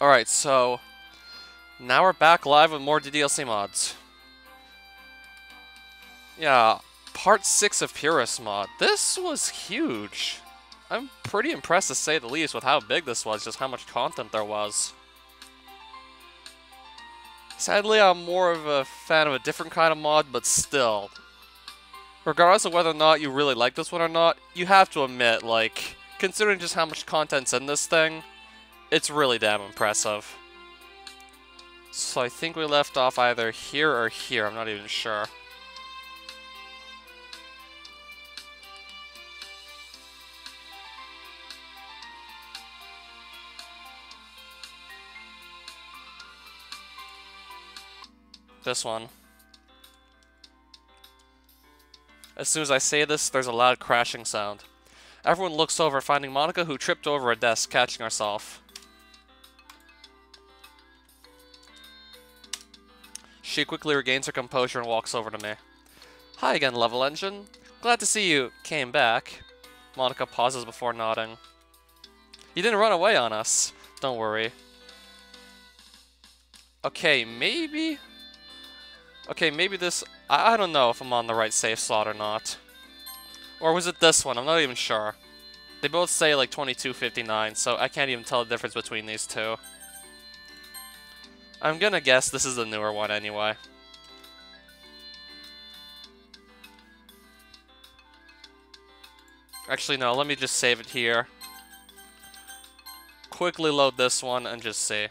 Alright, so now we're back live with more DLC mods. Yeah, part 6 of Purist Mod. This was huge. I'm pretty impressed to say the least with how big this was, just how much content there was. Sadly, I'm more of a fan of a different kind of mod, but still. Regardless of whether or not you really like this one or not, you have to admit, like, considering just how much content's in this thing, it's really damn impressive. So I think we left off either here or here, I'm not even sure. This one. As soon as I say this, there's a loud crashing sound. Everyone looks over, finding Monica, who tripped over a desk, catching herself. She quickly regains her composure and walks over to me. Hi again, Level Engine. Glad to see you came back. Monica pauses before nodding. You didn't run away on us. Don't worry. Okay, maybe this... I don't know if I'm on the right safe slot or not. Or was it this one? I'm not even sure. They both say like 2259, so I can't even tell the difference between these two. I'm gonna guess this is the newer one anyway. Actually, no, let me just save it here. Quickly load this one and just see.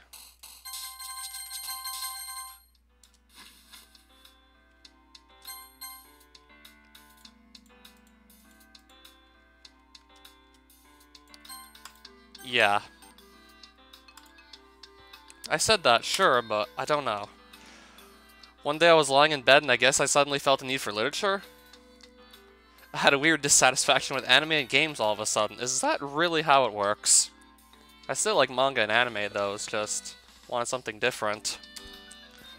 Yeah. I said that, sure, but I don't know. One day I was lying in bed and I guess I suddenly felt a need for literature. I had a weird dissatisfaction with anime and games all of a sudden. Is that really how it works? I still like manga and anime though, it's just wanted something different.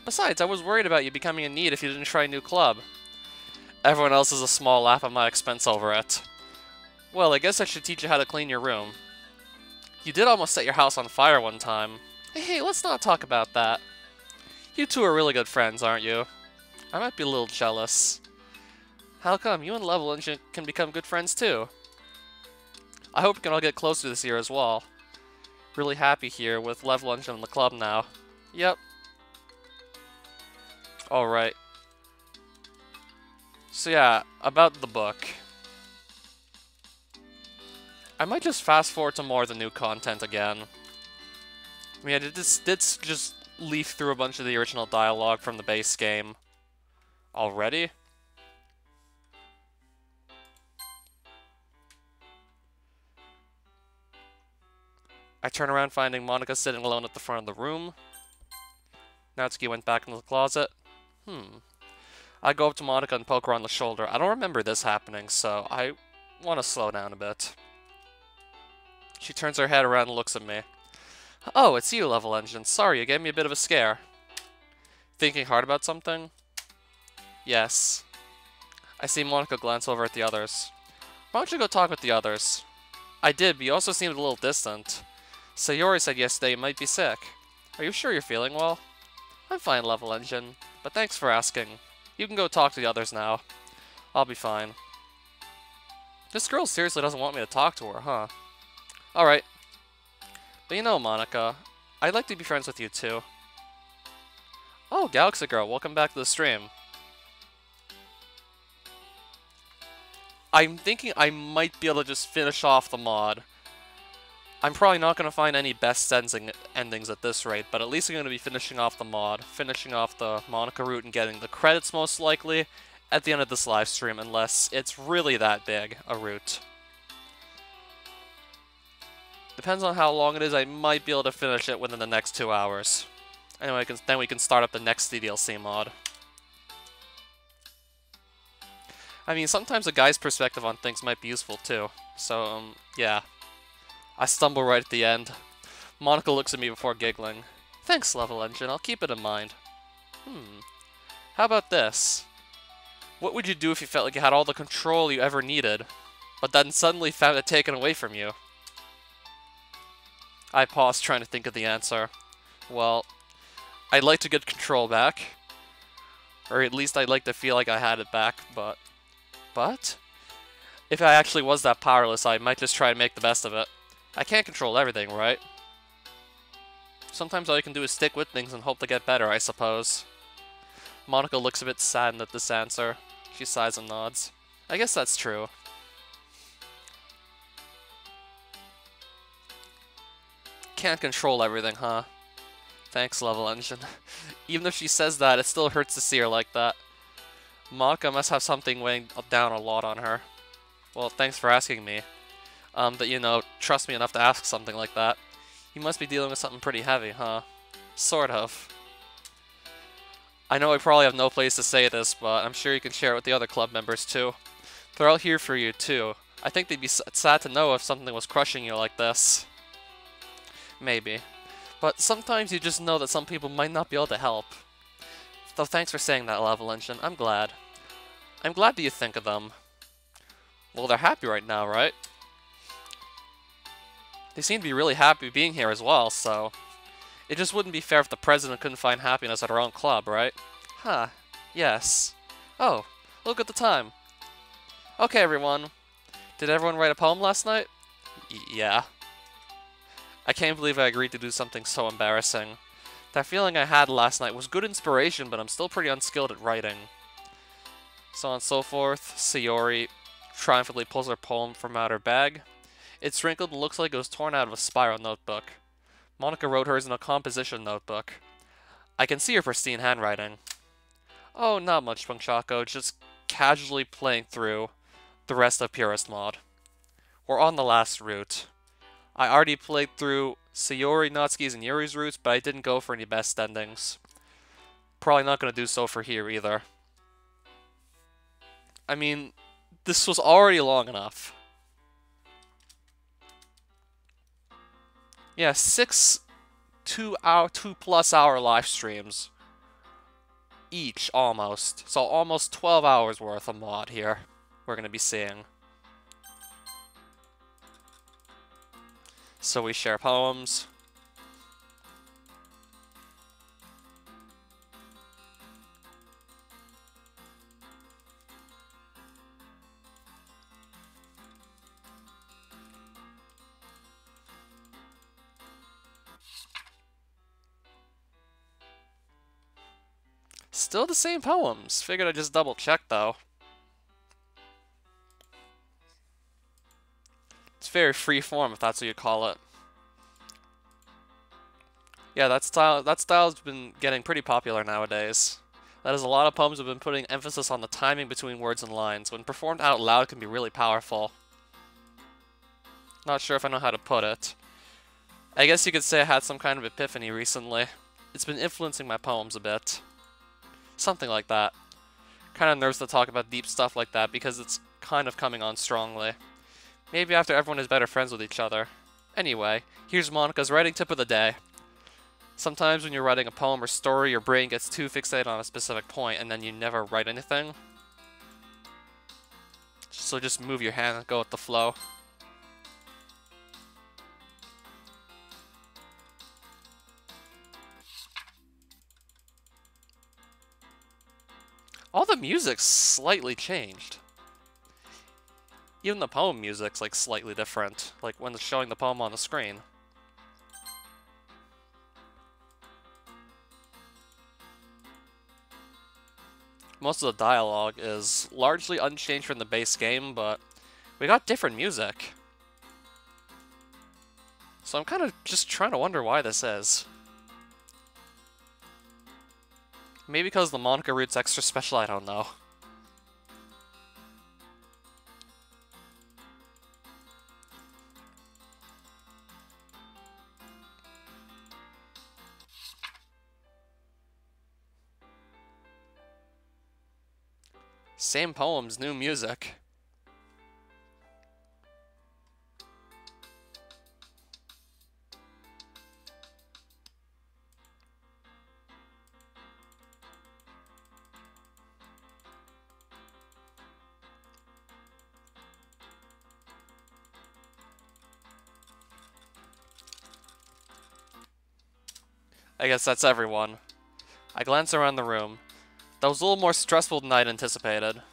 Besides, I was worried about you becoming in need if you didn't try a new club. Everyone else is a small laugh at my expense over it. Well, I guess I should teach you how to clean your room. You did almost set your house on fire one time. Hey, let's not talk about that. You two are really good friends, aren't you? I might be a little jealous. How come? You and Level Engine can become good friends too. I hope we can all get closer this year as well. Really happy here with Level Engine in the club now. Yep. Alright. So yeah, about the book. I might just fast forward to more of the new content again. I mean, I did just leaf through a bunch of the original dialogue from the base game already. I turn around finding Monica sitting alone at the front of the room. Natsuki went back into the closet. I go up to Monica and poke her on the shoulder. I don't remember this happening, so I want to slow down a bit. She turns her head around and looks at me. Oh, it's you, Level Engine. Sorry, you gave me a bit of a scare. Thinking hard about something? Yes. I see Monica glance over at the others. Why don't you go talk with the others? I did, but you also seemed a little distant. Sayori said yesterday you might be sick. Are you sure you're feeling well? I'm fine, Level Engine, but thanks for asking. You can go talk to the others now. I'll be fine. This girl seriously doesn't want me to talk to her, huh? Alright. But you know, Monica, I'd like to be friends with you too. Oh, Galaxy Girl, welcome back to the stream. I'm thinking I might be able to just finish off the mod. I'm probably not going to find any best endings at this rate, but at least I'm going to be finishing off the mod, finishing off the Monica route and getting the credits most likely at the end of this live stream, unless it's really that big a route. Depends on how long it is, I might be able to finish it within the next 2 hours. Anyway, then we can start up the next DLC mod. I mean, sometimes a guy's perspective on things might be useful too. So, yeah. I stumble right at the end. Monica looks at me before giggling. Thanks, Level Engine, I'll keep it in mind. How about this? What would you do if you felt like you had all the control you ever needed, but then suddenly found it taken away from you? I paused trying to think of the answer. Well, I'd like to get control back. Or at least I'd like to feel like I had it back, but... But? If I actually was that powerless, I might just try and make the best of it. I can't control everything, right? Sometimes all you can do is stick with things and hope to get better, I suppose. Monika looks a bit saddened at this answer. She sighs and nods. I guess that's true. Can't control everything, huh? Thanks, Level Engine. Even if she says that, it still hurts to see her like that. Monika must have something weighing down a lot on her. Well, thanks for asking me. But you know, trust me enough to ask something like that. You must be dealing with something pretty heavy, huh? Sort of. I know I probably have no place to say this, but I'm sure you can share it with the other club members too. They're all here for you too. I think they'd be sad to know if something was crushing you like this. Maybe. But sometimes you just know that some people might not be able to help. So thanks for saying that, Level Engine. I'm glad. I'm glad that you think of them. Well, they're happy right now, right? They seem to be really happy being here as well, so... It just wouldn't be fair if the president couldn't find happiness at her own club, right? Huh. Yes. Oh, look at the time. Okay, everyone. Did everyone write a poem last night? Yeah. I can't believe I agreed to do something so embarrassing. That feeling I had last night was good inspiration, but I'm still pretty unskilled at writing. So on and so forth, Sayori triumphantly pulls her poem from out her bag. It's wrinkled and looks like it was torn out of a spiral notebook. Monika wrote hers in a composition notebook. I can see her pristine handwriting. Oh, not much, Punchako, just casually playing through the rest of Purist Mod. We're on the last route. I already played through Sayori, Natsuki's, and Yuri's routes, but I didn't go for any best endings. Probably not going to do so for here either. I mean, this was already long enough. Yeah, 6 2+ hour live streams. Each, almost. So almost 12 hours worth of mod here we're going to be seeing. So we share poems. Still the same poems. Figured I'd just double check though. It's very free form if that's what you call it. Yeah, that style's been getting pretty popular nowadays. That is, a lot of poems have been putting emphasis on the timing between words and lines. When performed out loud, it can be really powerful. Not sure if I know how to put it. I guess you could say I had some kind of epiphany recently. It's been influencing my poems a bit. Something like that. Kind of nervous to talk about deep stuff like that because it's kind of coming on strongly. Maybe after everyone is better friends with each other. Anyway, here's Monika's writing tip of the day. Sometimes when you're writing a poem or story, your brain gets too fixated on a specific point and then you never write anything. So just move your hand and go with the flow. All the music's slightly changed. Even the poem music's like slightly different, like when it's showing the poem on the screen. Most of the dialogue is largely unchanged from the base game, but we got different music. So I'm kind of just trying to wonder why this is. Maybe because the Monika route's extra special, I don't know. Same poems, new music. I guess that's everyone. I glance around the room. That was a little more stressful than I'd anticipated.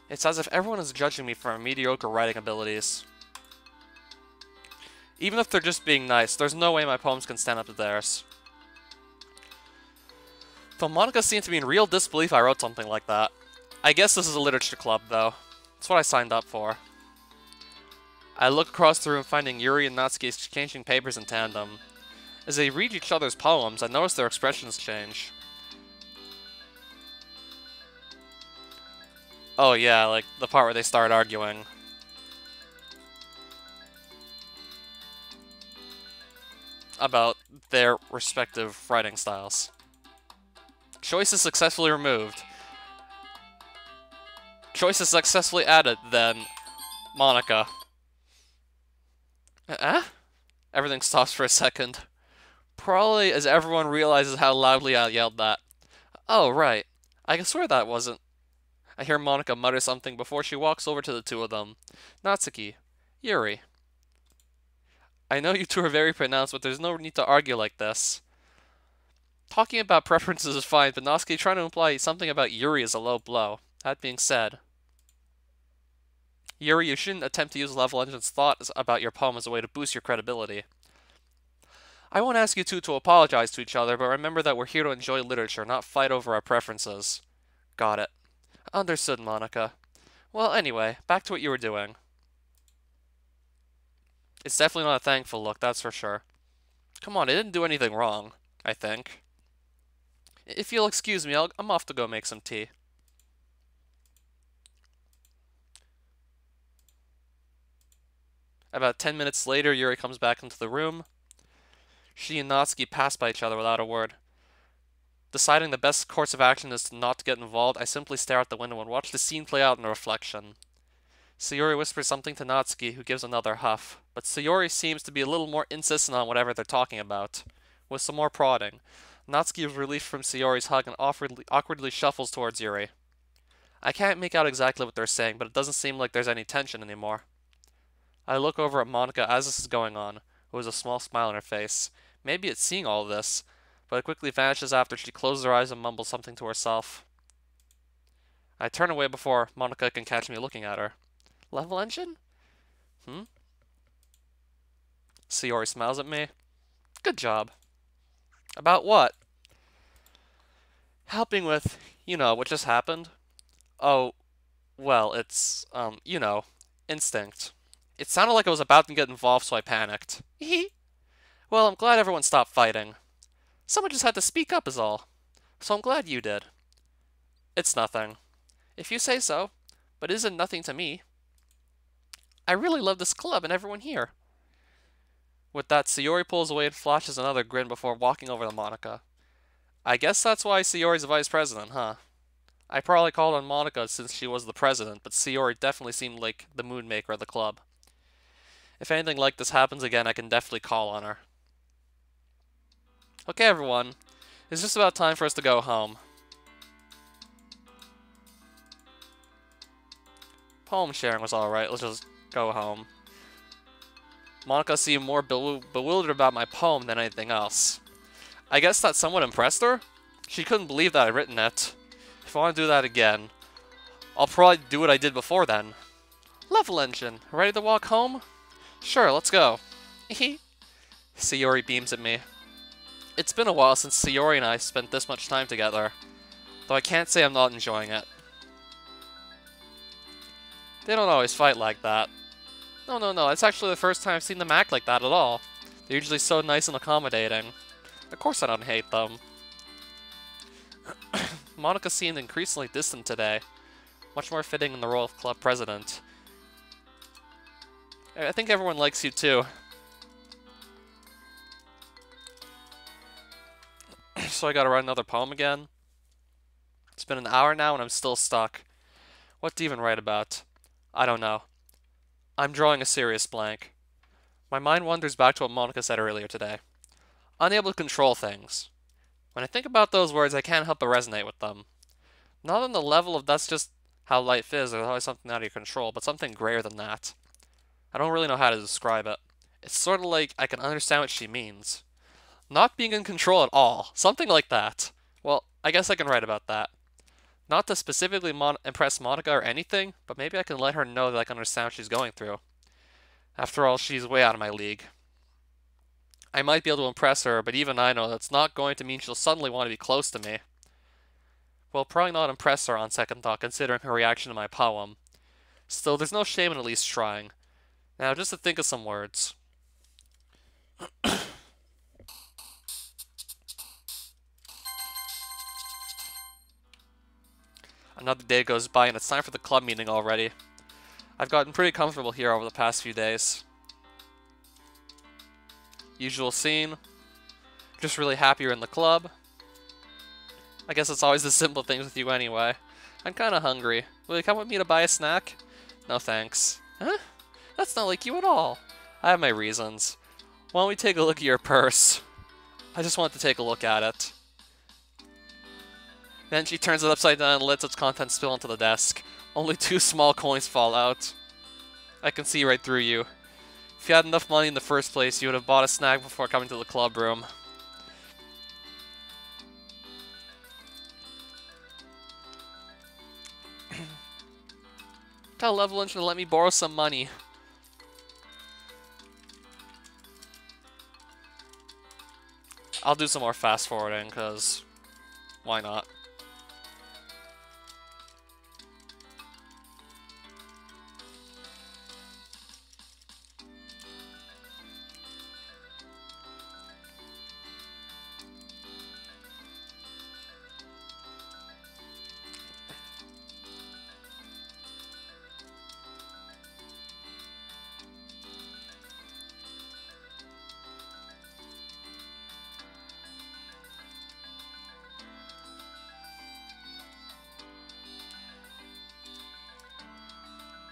It's as if everyone is judging me for my mediocre writing abilities. Even if they're just being nice, there's no way my poems can stand up to theirs. Though Monica seemed to be in real disbelief I wrote something like that. I guess this is a literature club, though. That's what I signed up for. I look across the room, finding Yuri and Natsuki exchanging papers in tandem. As they read each other's poems, I notice their expressions change. Oh yeah, like the part where they start arguing. About their respective writing styles. Choice is successfully removed. Choice is successfully added, then Monica. Everything stops for a second. Probably as everyone realizes how loudly I yelled that. Oh, right. I can swear that wasn't. I hear Monica mutter something before she walks over to the two of them. Natsuki. Yuri. I know you two are very pronounced, but there's no need to argue like this. Talking about preferences is fine, but Natsuki trying to imply something about Yuri is a low blow. That being said, Yuri, you shouldn't attempt to use Level Engine's thoughts about your poem as a way to boost your credibility. I won't ask you two to apologize to each other, but remember that we're here to enjoy literature, not fight over our preferences. Got it. Understood, Monica. Well, anyway, back to what you were doing. It's definitely not a thankful look, that's for sure. Come on, it didn't do anything wrong, I think. If you'll excuse me, I'm off to go make some tea. About 10 minutes later, Yuri comes back into the room. She and Natsuki pass by each other without a word. Deciding the best course of action is to not get involved, I simply stare out the window and watch the scene play out in a reflection. Sayori whispers something to Natsuki, who gives another huff, but Sayori seems to be a little more insistent on whatever they're talking about. With some more prodding, Natsuki is relieved from Sayori's hug and awkwardly shuffles towards Yuri. I can't make out exactly what they're saying, but it doesn't seem like there's any tension anymore. I look over at Monica as this is going on, who has a small smile on her face. Maybe it's seeing all of this, but it quickly vanishes after she closes her eyes and mumbles something to herself. I turn away before Monica can catch me looking at her. Level engine? Sayori smiles at me. Good job. About what? Helping with, what just happened. Oh, well, it's, instinct. It sounded like I was about to get involved, so I panicked. Well, I'm glad everyone stopped fighting. Someone just had to speak up is all. So I'm glad you did. It's nothing. If you say so, but it isn't nothing to me. I really love this club and everyone here. With that, Sayori pulls away and flashes another grin before walking over to Monica. I guess that's why Sayori's the vice president, huh? I probably called on Monica since she was the president, but Sayori definitely seemed like the mood maker of the club. If anything like this happens again, I can definitely call on her. Okay, everyone. It's just about time for us to go home. Poem sharing was alright, let's just go home. Monica seemed more bewildered about my poem than anything else. I guess that somewhat impressed her? She couldn't believe that I'd written it. If I want to do that again, I'll probably do what I did before then. Level engine, ready to walk home? Sure, let's go. Sayori beams at me. It's been a while since Sayori and I spent this much time together, though I can't say I'm not enjoying it. They don't always fight like that. No, it's actually the first time I've seen them act like that at all. They're usually so nice and accommodating. Of course I don't hate them. Monica seemed increasingly distant today, much more fitting in the role of club president. I think everyone likes you too. So I gotta write another poem again. It's been an hour now and I'm still stuck. What to even write about? I don't know. I'm drawing a serious blank. My mind wanders back to what Monica said earlier today. Unable to control things. When I think about those words, I can't help but resonate with them. Not on the level of that's just how life is, there's always something out of your control, but something greater than that. I don't really know how to describe it. It's sort of like I can understand what she means. Not being in control at all. Something like that. Well, I guess I can write about that. Not to specifically impress Monica or anything, but maybe I can let her know that I can understand what she's going through. After all, she's way out of my league. I might be able to impress her, but even I know that's not going to mean she'll suddenly want to be close to me. Well, probably not impress her on second thought, considering her reaction to my poem. Still, there's no shame in at least trying. Now, just to think of some words. Another day goes by and it's time for the club meeting already. I've gotten pretty comfortable here over the past few days. Usual scene. Just really happy you're in the club. I guess it's always the simple things with you anyway. I'm kinda hungry. Will you come with me to buy a snack? No thanks. Huh? That's not like you at all. I have my reasons. Why don't we take a look at your purse? I just want to take a look at it. Then she turns it upside down and lets its contents spill onto the desk. Only 2 small coins fall out. I can see right through you. If you had enough money in the first place, you would have bought a snack before coming to the club room. Tell Level Engine to let me borrow some money. I'll do some more fast forwarding, because why not?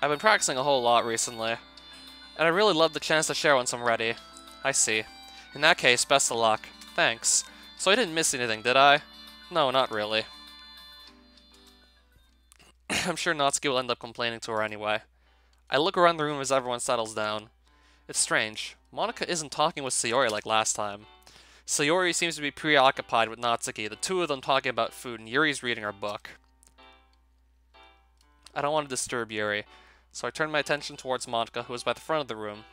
I've been practicing a whole lot recently, and I really love the chance to share once I'm ready. I see. In that case, best of luck. Thanks. So I didn't miss anything, did I? No, not really. I'm sure Natsuki will end up complaining to her anyway. I look around the room as everyone settles down. It's strange. Monica isn't talking with Sayori like last time. Sayori seems to be preoccupied with Natsuki, the two of them talking about food, and Yuri's reading her book. I don't want to disturb Yuri, so I turn my attention towards Monica, who is by the front of the room.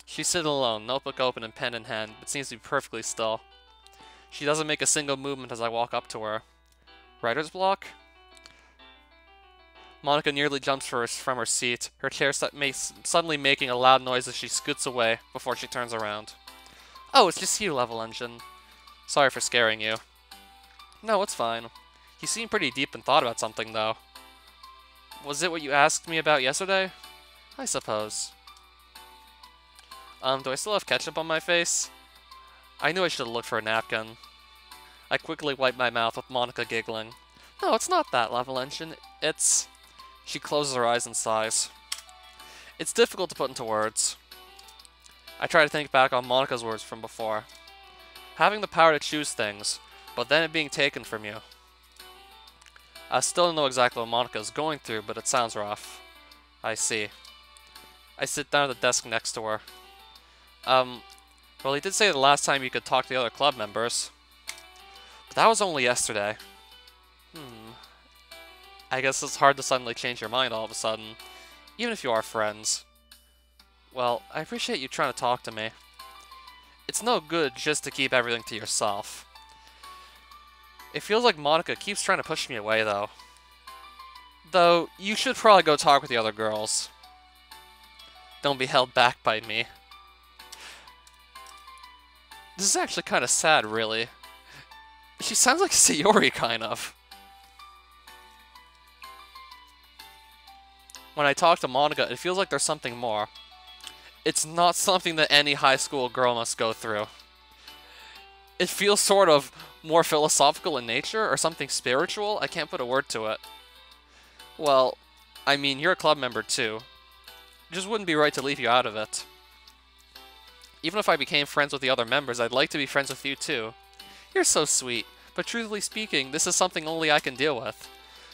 She's sitting alone, notebook open and pen in hand, but seems to be perfectly still. She doesn't make a single movement as I walk up to her. Writer's block? Monica nearly jumps from her seat, her chair suddenly making a loud noise as she scoots away before she turns around. Oh, it's just you, Level Engine. Sorry for scaring you. No, it's fine. You seem pretty deep in thought about something, though. Was it what you asked me about yesterday? I suppose. Do I still have ketchup on my face? I knew I should have looked for a napkin. I quickly wipe my mouth with Monica giggling. No, it's not that, Level Engine. It's... She closes her eyes and sighs. It's difficult to put into words. I try to think back on Monica's words from before. Having the power to choose things, but then it being taken from you. I still don't know exactly what Monica is going through, but it sounds rough. I see. I sit down at the desk next to her. Well, he did say the last time you could talk to the other club members. But that was only yesterday. I guess it's hard to suddenly change your mind all of a sudden, even if you are friends. Well, I appreciate you trying to talk to me. It's no good just to keep everything to yourself. It feels like Monica keeps trying to push me away, though. Though, you should probably go talk with the other girls. Don't be held back by me. This is actually kind of sad, really. She sounds like Sayori, kind of. When I talk to Monica, it feels like there's something more. It's not something that any high school girl must go through. It feels sort of more philosophical in nature, or something spiritual. I can't put a word to it. Well, I mean, you're a club member too. It just wouldn't be right to leave you out of it. Even if I became friends with the other members, I'd like to be friends with you too. You're so sweet, but truthfully speaking, this is something only I can deal with.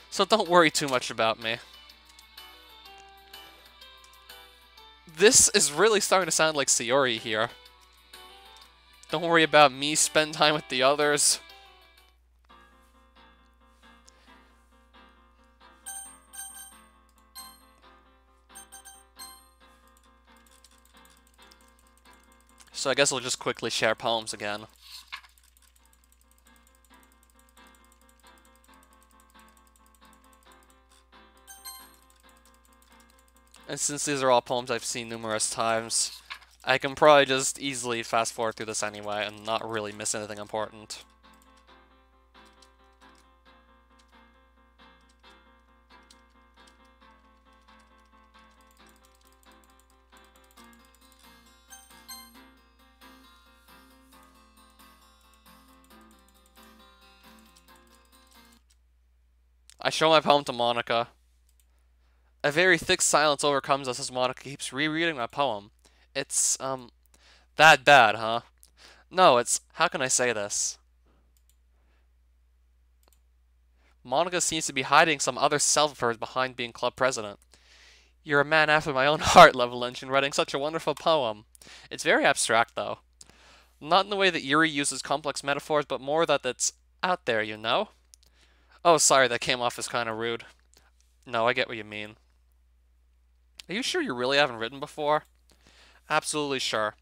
So don't worry too much about me. This is really starting to sound like Sayori here. Don't worry about me, spend time with the others. So I guess we'll just quickly share poems again. And since these are all poems I've seen numerous times, I can probably just easily fast forward through this anyway and not really miss anything important. I show my poem to Monica. A very thick silence overcomes us as Monica keeps rereading my poem. It's, that bad, huh? No, it's, how can I say this? Monica seems to be hiding some other self of hers behind being club president. You're a man after my own heart, Level Engine, writing such a wonderful poem. It's very abstract, though. Not in the way that Yuri uses complex metaphors, but more that it's out there, you know? Oh, sorry, that came off as kind of rude. No, I get what you mean. Are you sure you really haven't written before? Absolutely sure.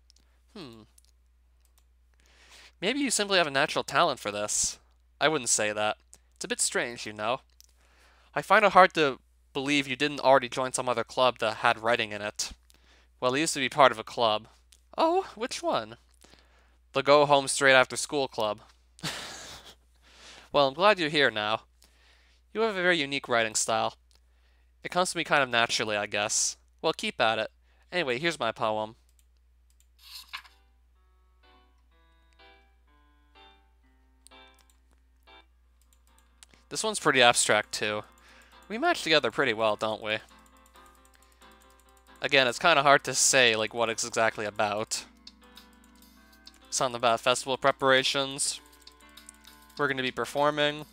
Maybe you simply have a natural talent for this. I wouldn't say that. It's a bit strange, you know. I find it hard to believe you didn't already join some other club that had writing in it. Well, I used to be part of a club. Oh, which one? The Go Home Straight After School Club. Well, I'm glad you're here now. You have a very unique writing style. It comes to me kind of naturally, I guess. Well, keep at it. Anyway, here's my poem. This one's pretty abstract, too. We match together pretty well, don't we? Again, it's kind of hard to say, like, what it's exactly about. Something about festival preparations. We're going to be performing.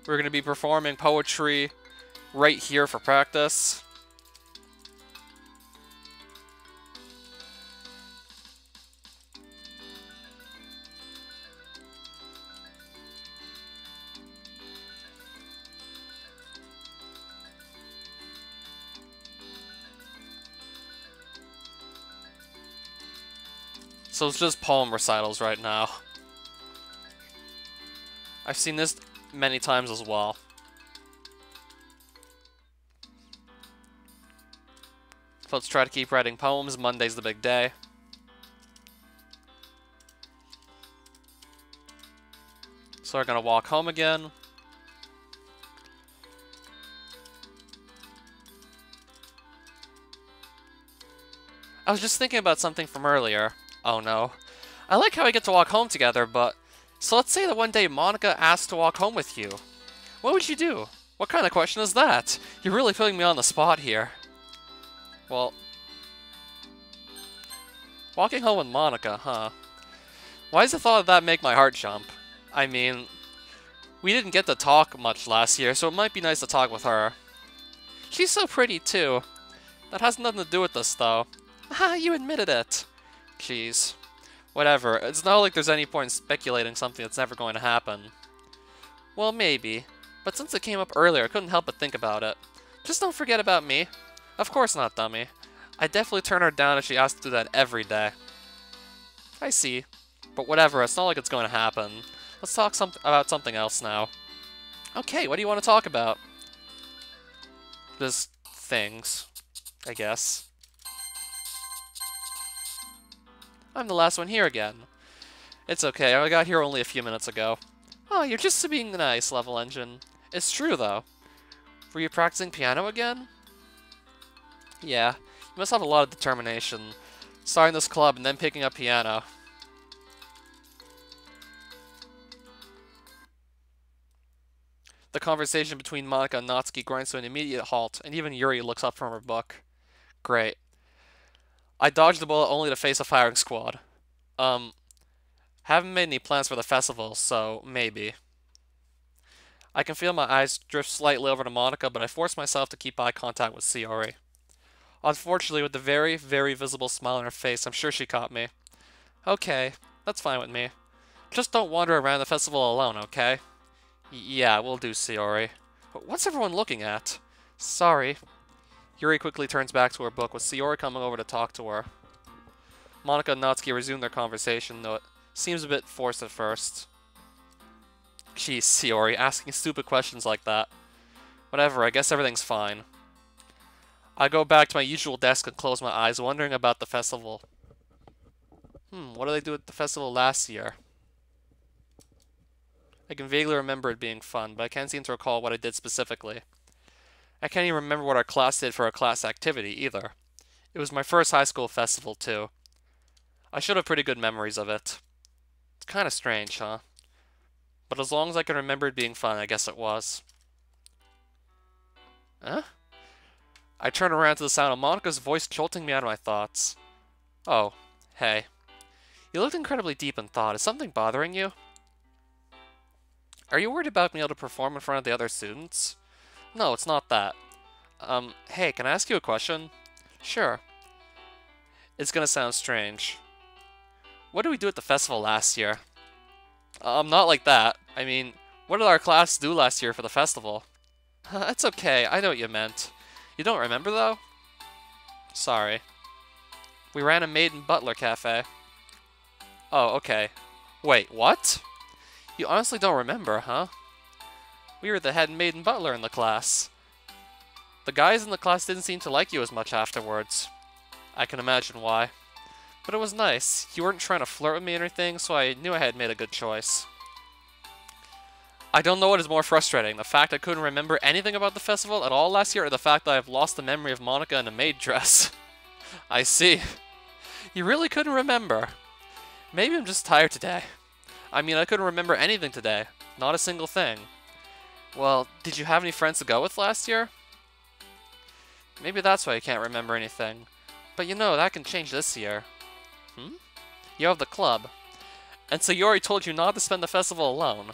We're going to be performing poetry right here for practice. So it's just poem recitals right now. I've seen this many times as well. So let's try to keep writing poems. Monday's the big day. So we're gonna walk home again. I was just thinking about something from earlier. Oh no. I like how we get to walk home together, but... So let's say that one day Monica asked to walk home with you. What would you do? What kind of question is that? You're really putting me on the spot here. Well... Walking home with Monica, huh? Why does the thought of that make my heart jump? I mean... We didn't get to talk much last year, so it might be nice to talk with her. She's so pretty, too. That has nothing to do with this, though. Haha, you admitted it. Jeez. Whatever, it's not like there's any point in speculating something that's never going to happen. Well, maybe. But since it came up earlier, I couldn't help but think about it. Just don't forget about me. Of course not, dummy. I'd definitely turn her down if she asked to do that every day. I see. But whatever, it's not like it's going to happen. Let's talk about something else now. Okay, what do you want to talk about? Just things, I guess. I'm the last one here again. It's okay, I got here only a few minutes ago. Oh, you're just being nice, Level Engine. It's true, though. Were you practicing piano again? Yeah, you must have a lot of determination. Starting this club and then picking up piano. The conversation between Monica and Natsuki grinds to an immediate halt, and even Yuri looks up from her book. Great. I dodged the bullet only to face a firing squad. Haven't made any plans for the festival, so maybe. I can feel my eyes drift slightly over to Monica, but I force myself to keep eye contact with Sayori. Unfortunately, with the very, very visible smile on her face, I'm sure she caught me. Okay, that's fine with me. Just don't wander around the festival alone, okay? Yeah, we'll do, Sayori. What's everyone looking at? Sorry. Yuri quickly turns back to her book, with Sayori coming over to talk to her. Monica and Natsuki resume their conversation, though it seems a bit forced at first. Geez, Sayori, asking stupid questions like that. Whatever, I guess everything's fine. I go back to my usual desk and close my eyes, wondering about the festival. What did they do at the festival last year? I can vaguely remember it being fun, but I can't seem to recall what I did specifically. I can't even remember what our class did for a class activity, either. It was my first high school festival, too. I should have pretty good memories of it. It's kind of strange, huh? But as long as I can remember it being fun, I guess it was. Huh? I turn around to the sound of Monica's voice jolting me out of my thoughts. Oh, hey. You looked incredibly deep in thought. Is something bothering you? Are you worried about being able to perform in front of the other students? No, it's not that. Hey, can I ask you a question? Sure. It's gonna sound strange. What did we do at the festival last year? Not like that. I mean, what did our class do last year for the festival? It's okay, I know what you meant. You don't remember, though? Sorry. We ran a maid and butler cafe. Oh, okay. Wait, what? You honestly don't remember, huh? We were the head maid and butler in the class. The guys in the class didn't seem to like you as much afterwards. I can imagine why. But it was nice. You weren't trying to flirt with me or anything, so I knew I had made a good choice. I don't know what is more frustrating, the fact I couldn't remember anything about the festival at all last year, or the fact that I've lost the memory of Monica in a maid dress. I see. You really couldn't remember. Maybe I'm just tired today. I mean, I couldn't remember anything today. Not a single thing. Well, did you have any friends to go with last year? Maybe that's why I can't remember anything. But you know, that can change this year. You have the club. And Sayori told you not to spend the festival alone.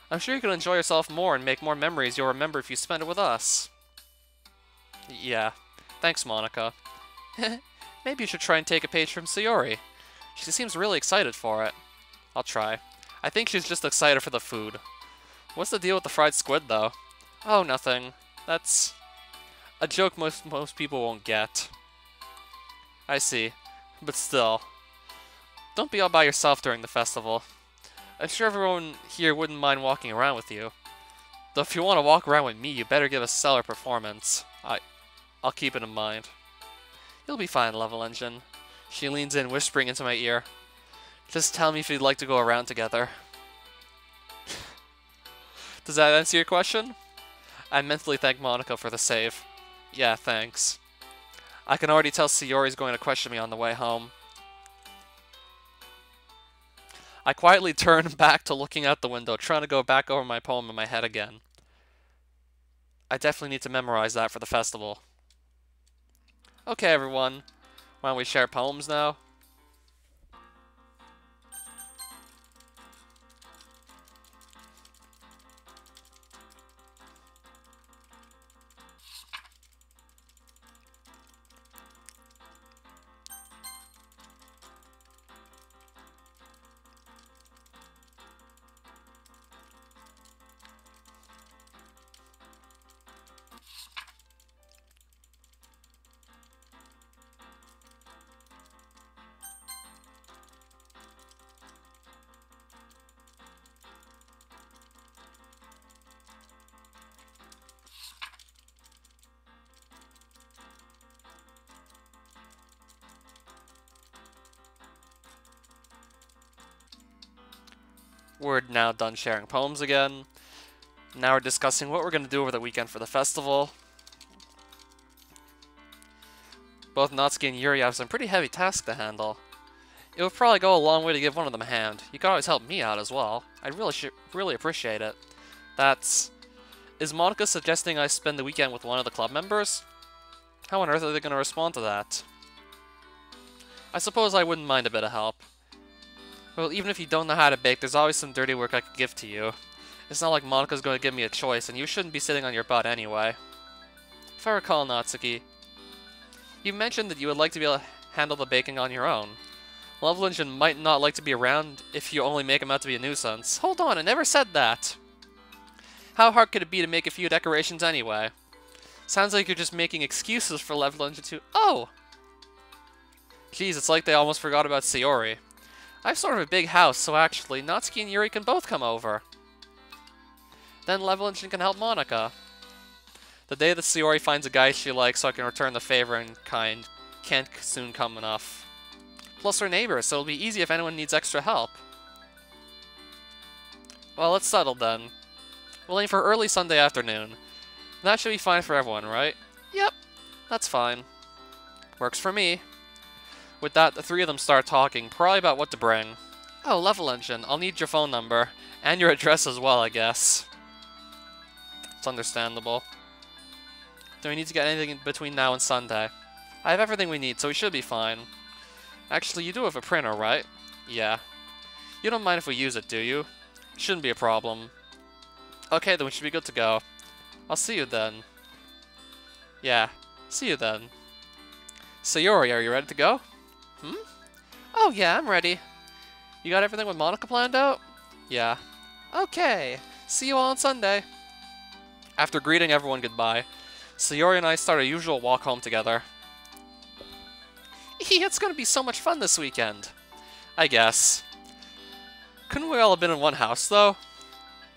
I'm sure you can enjoy yourself more and make more memories you'll remember if you spend it with us. Yeah. Thanks, Monica. Maybe you should try and take a page from Sayori. She seems really excited for it. I'll try. I think she's just excited for the food. What's the deal with the fried squid, though? Oh, nothing. That's a joke most people won't get. I see. But still. Don't be all by yourself during the festival. I'm sure everyone here wouldn't mind walking around with you. Though if you want to walk around with me, you better give a stellar performance. I'll keep it in mind. You'll be fine, Level Engine. She leans in, whispering into my ear. Just tell me if you'd like to go around together. Does that answer your question? I mentally thank Monica for the save. Yeah, thanks. I can already tell Sayori's going to question me on the way home. I quietly turn back to looking out the window, trying to go back over my poem in my head again. I definitely need to memorize that for the festival. Okay, everyone. Why don't we share poems now? We're now done sharing poems again. Now we're discussing what we're going to do over the weekend for the festival. Both Natsuki and Yuri have some pretty heavy tasks to handle. It would probably go a long way to give one of them a hand. You could always help me out as well. I'd really appreciate it. Is Monica suggesting I spend the weekend with one of the club members? How on earth are they going to respond to that? I suppose I wouldn't mind a bit of help. Well, even if you don't know how to bake, there's always some dirty work I could give to you. It's not like Monika's going to give me a choice, and you shouldn't be sitting on your butt anyway. If I recall, Natsuki, you mentioned that you would like to be able to handle the baking on your own. Level Engine might not like to be around if you only make him out to be a nuisance. Hold on, I never said that! How hard could it be to make a few decorations anyway? Sounds like you're just making excuses for Level Engine 2. Oh! Geez, it's like they almost forgot about Sayori. I have sort of a big house, so actually, Natsuki and Yuri can both come over. Then Level Engine can help Monika. The day that Sayori finds a guy she likes so I can return the favor in kind can't soon come enough. Plus we're neighbors, so it'll be easy if anyone needs extra help. Well, it's settled then. We'll aim for early Sunday afternoon. That should be fine for everyone, right? Yep, that's fine. Works for me. With that, the three of them start talking, probably about what to bring. Oh, Level Engine, I'll need your phone number. And your address as well, I guess. It's understandable. Do we need to get anything in between now and Sunday? I have everything we need, so we should be fine. Actually, you do have a printer, right? Yeah. You don't mind if we use it, do you? Shouldn't be a problem. Okay, then we should be good to go. I'll see you then. Yeah, see you then. Sayori, are you ready to go? Hmm? Oh yeah, I'm ready. You got everything with Monika planned out? Yeah. Okay, see you all on Sunday. After greeting everyone goodbye, Sayori and I start our usual walk home together. It's gonna be so much fun this weekend. I guess. Couldn't we all have been in one house, though?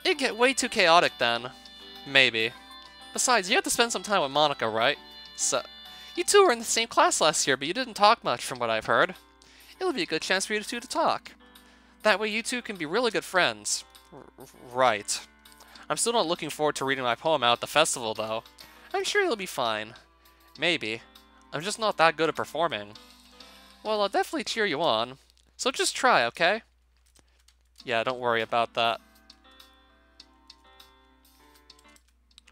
It'd get way too chaotic then. Maybe. Besides, you had to spend some time with Monika, right? So, you two were in the same class last year, but you didn't talk much from what I've heard. It'll be a good chance for you two to talk. That way you two can be really good friends. Right. I'm still not looking forward to reading my poem out at the festival, though. I'm sure you'll be fine. Maybe. I'm just not that good at performing. Well, I'll definitely cheer you on. So just try, okay? Yeah, don't worry about that.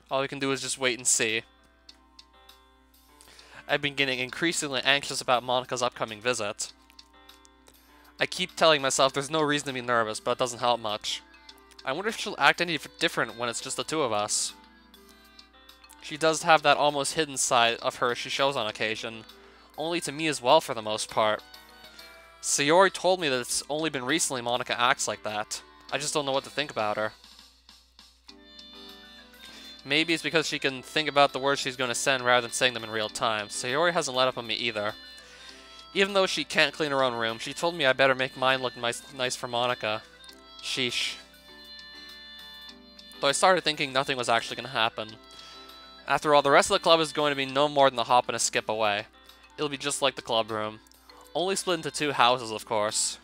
All we can do is just wait and see. I've been getting increasingly anxious about Monika's upcoming visit. I keep telling myself there's no reason to be nervous, but it doesn't help much. I wonder if she'll act any different when it's just the two of us. She does have that almost hidden side of her she shows on occasion, only to me as well for the most part. Sayori told me that it's only been recently Monika acts like that. I just don't know what to think about her. Maybe it's because she can think about the words she's going to send rather than saying them in real time. Sayori hasn't let up on me either. Even though she can't clean her own room, she told me I better make mine look nice for Monika. Sheesh. Though I started thinking nothing was actually going to happen. After all, the rest of the club is going to be no more than a hop and a skip away. It'll be just like the club room. Only split into two houses, of course.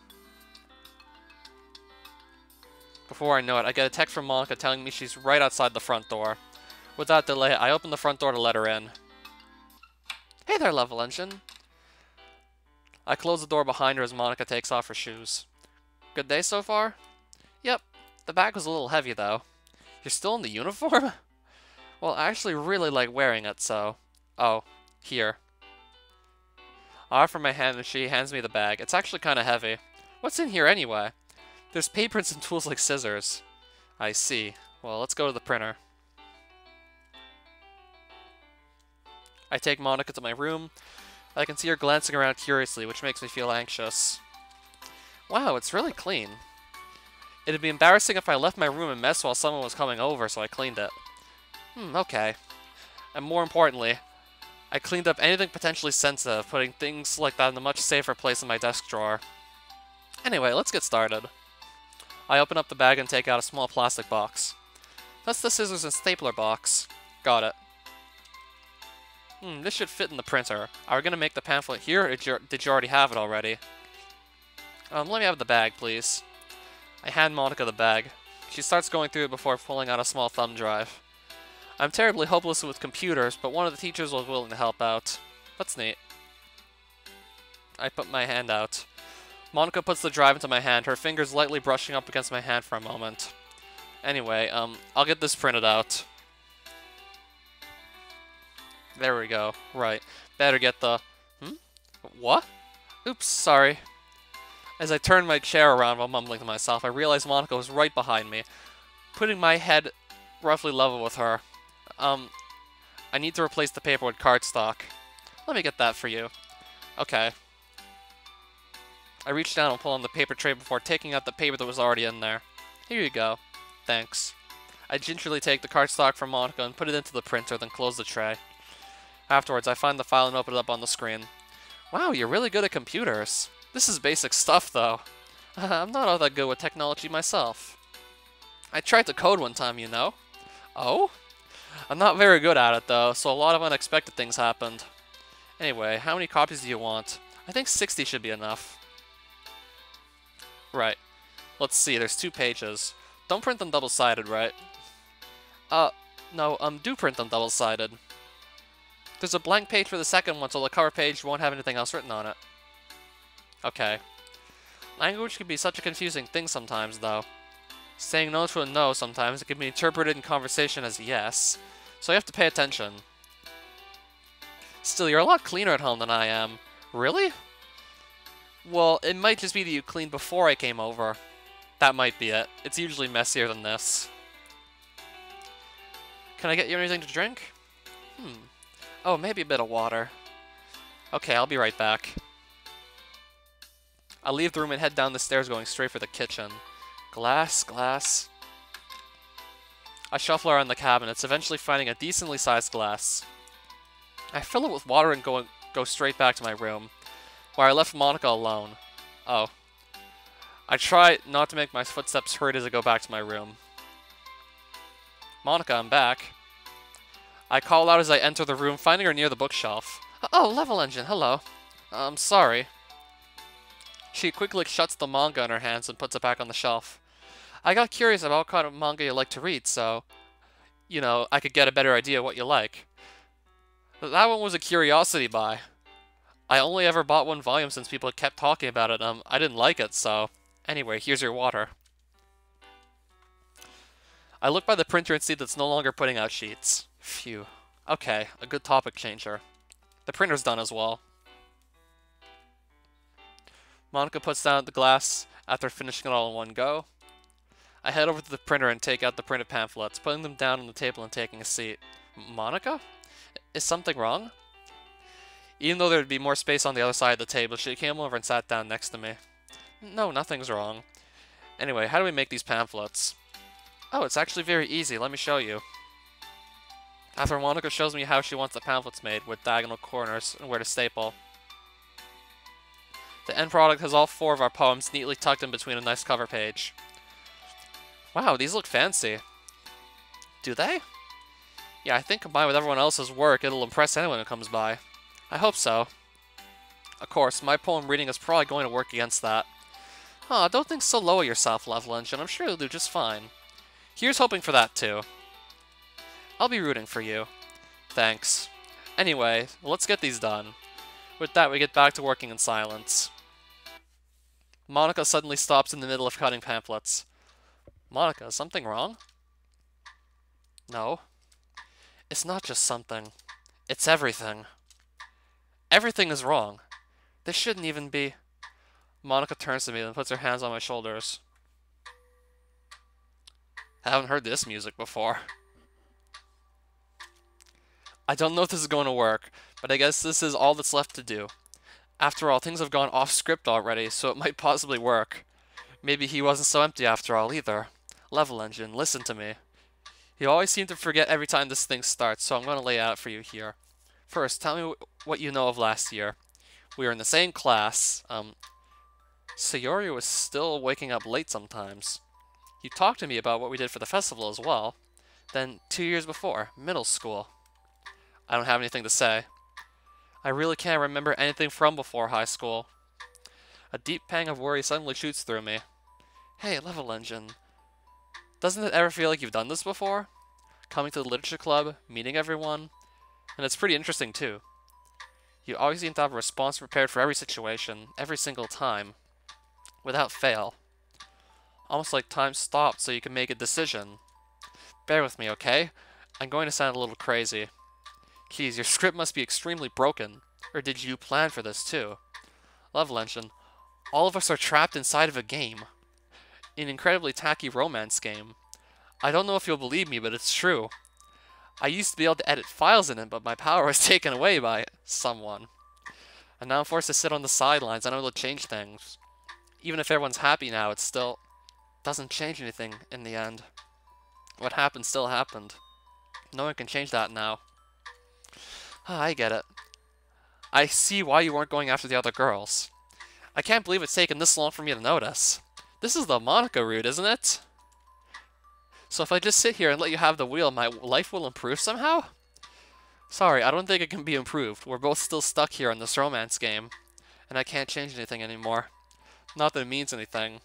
Before I know it, I get a text from Monika telling me she's right outside the front door. Without delay, I open the front door to let her in. Hey there, Level Engine. I close the door behind her as Monika takes off her shoes. Good day so far? Yep. The bag was a little heavy, though. You're still in the uniform? Well, I actually really like wearing it, so... Oh, here. I offer my hand and she hands me the bag. It's actually kind of heavy. What's in here anyway? There's papers and tools like scissors. I see. Well, let's go to the printer. I take Monika to my room. I can see her glancing around curiously, which makes me feel anxious. Wow, it's really clean. It'd be embarrassing if I left my room a mess while someone was coming over, so I cleaned it. Okay. And more importantly, I cleaned up anything potentially sensitive, putting things like that in a much safer place in my desk drawer. Anyway, let's get started. I open up the bag and take out a small plastic box. That's the scissors and stapler box. Got it. This should fit in the printer. Are we gonna make the pamphlet here, or did you already have it already? Let me have the bag, please. I hand Monika the bag. She starts going through it before pulling out a small thumb drive. I'm terribly hopeless with computers, but one of the teachers was willing to help out. That's neat. I put my hand out. Monika puts the drive into my hand, her fingers lightly brushing up against my hand for a moment. Anyway, I'll get this printed out. There we go. Right. Better get the... What? Oops, sorry. As I turned my chair around while mumbling to myself, I realized Monica was right behind me, putting my head roughly level with her. I need to replace the paper with cardstock. Let me get that for you. Okay. I reached down and pulled on the paper tray before taking out the paper that was already in there. Here you go. Thanks. I gingerly take the cardstock from Monica and put it into the printer, then close the tray. Afterwards, I find the file and open it up on the screen. Wow, you're really good at computers. This is basic stuff, though. I'm not all that good with technology myself. I tried to code one time, you know. Oh? I'm not very good at it, though, so a lot of unexpected things happened. Anyway, how many copies do you want? I think 60 should be enough. Right. Let's see, there's 2 pages. Don't print them double-sided, right? No, do print them double-sided. There's a blank page for the second one, so the cover page won't have anything else written on it. Okay. Language can be such a confusing thing sometimes, though. Saying no to a no sometimes, it can be interpreted in conversation as yes, so you have to pay attention. Still, you're a lot cleaner at home than I am. Really? Well, it might just be that you cleaned before I came over. That might be it. It's usually messier than this. Can I get you anything to drink? Oh, maybe a bit of water. Okay, I'll be right back. I leave the room and head down the stairs going straight for the kitchen. Glass, glass. I shuffle around the cabinets, eventually finding a decently sized glass. I fill it with water and go straight back to my room, where I left Monica alone. Oh. I try not to make my footsteps hurt as I go back to my room. Monica, I'm back. I call out as I enter the room, finding her near the bookshelf. Oh, Level Engine, hello. I'm sorry. She quickly shuts the manga in her hands and puts it back on the shelf. I got curious about what kind of manga you like to read, so, you know, I could get a better idea of what you like. That one was a curiosity buy. I only ever bought 1 volume since people kept talking about it. I didn't like it, so... Anyway, here's your water. I look by the printer and see that it's no longer putting out sheets. Phew. Okay, a good topic changer. The printer's done as well. Monica puts down the glass after finishing it all in one go. I head over to the printer and take out the printed pamphlets, putting them down on the table and taking a seat. Monica? Is something wrong? Even though there would be more space on the other side of the table, she came over and sat down next to me. No, nothing's wrong. Anyway, how do we make these pamphlets? Oh, it's actually very easy. Let me show you. After Monica shows me how she wants the pamphlets made, with diagonal corners and where to staple. The end product has all 4 of our poems neatly tucked in between a nice cover page. Wow, these look fancy. Do they? Yeah, I think combined with everyone else's work, it'll impress anyone who comes by. I hope so. Of course, my poem reading is probably going to work against that. Aw, don't think so low of yourself, Level Engine. I'm sure you'll do just fine. Here's hoping for that, too. I'll be rooting for you. Thanks. Anyway, let's get these done. With that, we get back to working in silence. Monica suddenly stops in the middle of cutting pamphlets. Monica, is something wrong? No. It's not just something. It's everything. Everything is wrong. This shouldn't even be... Monica turns to me and puts her hands on my shoulders. Haven't heard this music before. I don't know if this is going to work, but I guess this is all that's left to do. After all, things have gone off script already, so it might possibly work. Maybe he wasn't so empty after all either. Level Engine, listen to me. You always seem to forget every time this thing starts, so I'm going to lay it out for you here. First, tell me what you know of last year. We were in the same class. Sayori was still waking up late sometimes. You talked to me about what we did for the festival as well. Then, 2 years before, middle school. I don't have anything to say. I really can't remember anything from before high school. A deep pang of worry suddenly shoots through me. Hey, Level Engine. Doesn't it ever feel like you've done this before? Coming to the literature club, meeting everyone. And it's pretty interesting, too. You always seem to have a response prepared for every situation, every single time. Without fail. Almost like time stopped so you can make a decision. Bear with me, okay? I'm going to sound a little crazy. Keys, your script must be extremely broken. Or did you plan for this, too? Level Engine. All of us are trapped inside of a game. An incredibly tacky romance game. I don't know if you'll believe me, but it's true. I used to be able to edit files in it, but my power was taken away by someone. And now I'm forced to sit on the sidelines, unable to change things. Even if everyone's happy now, it still doesn't change anything in the end. What happened still happened. No one can change that now. I get it. I see why you weren't going after the other girls. I can't believe it's taken this long for me to notice. This is the Monica route, isn't it? So if I just sit here and let you have the wheel, my life will improve somehow? Sorry, I don't think it can be improved. We're both still stuck here in this romance game. And I can't change anything anymore. Not that it means anything.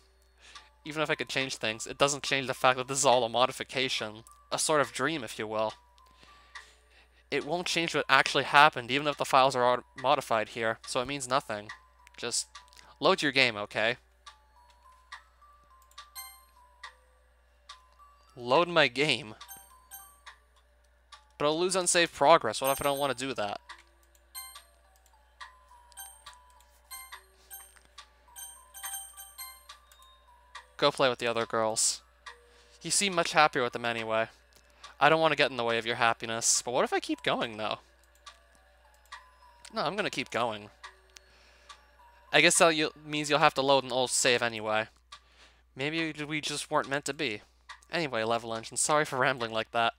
Even if I could change things, it doesn't change the fact that this is all a modification. A sort of dream, if you will. It won't change what actually happened, even if the files are modified here, so it means nothing. Just load your game, okay? Load my game. But I'll lose unsaved progress. What if I don't want to do that? Go play with the other girls. You seem much happier with them anyway. I don't want to get in the way of your happiness, but what if I keep going, though? No, I'm gonna keep going. I guess that means you'll have to load an old save anyway. Maybe we just weren't meant to be. Anyway, Level Engine, sorry for rambling like that.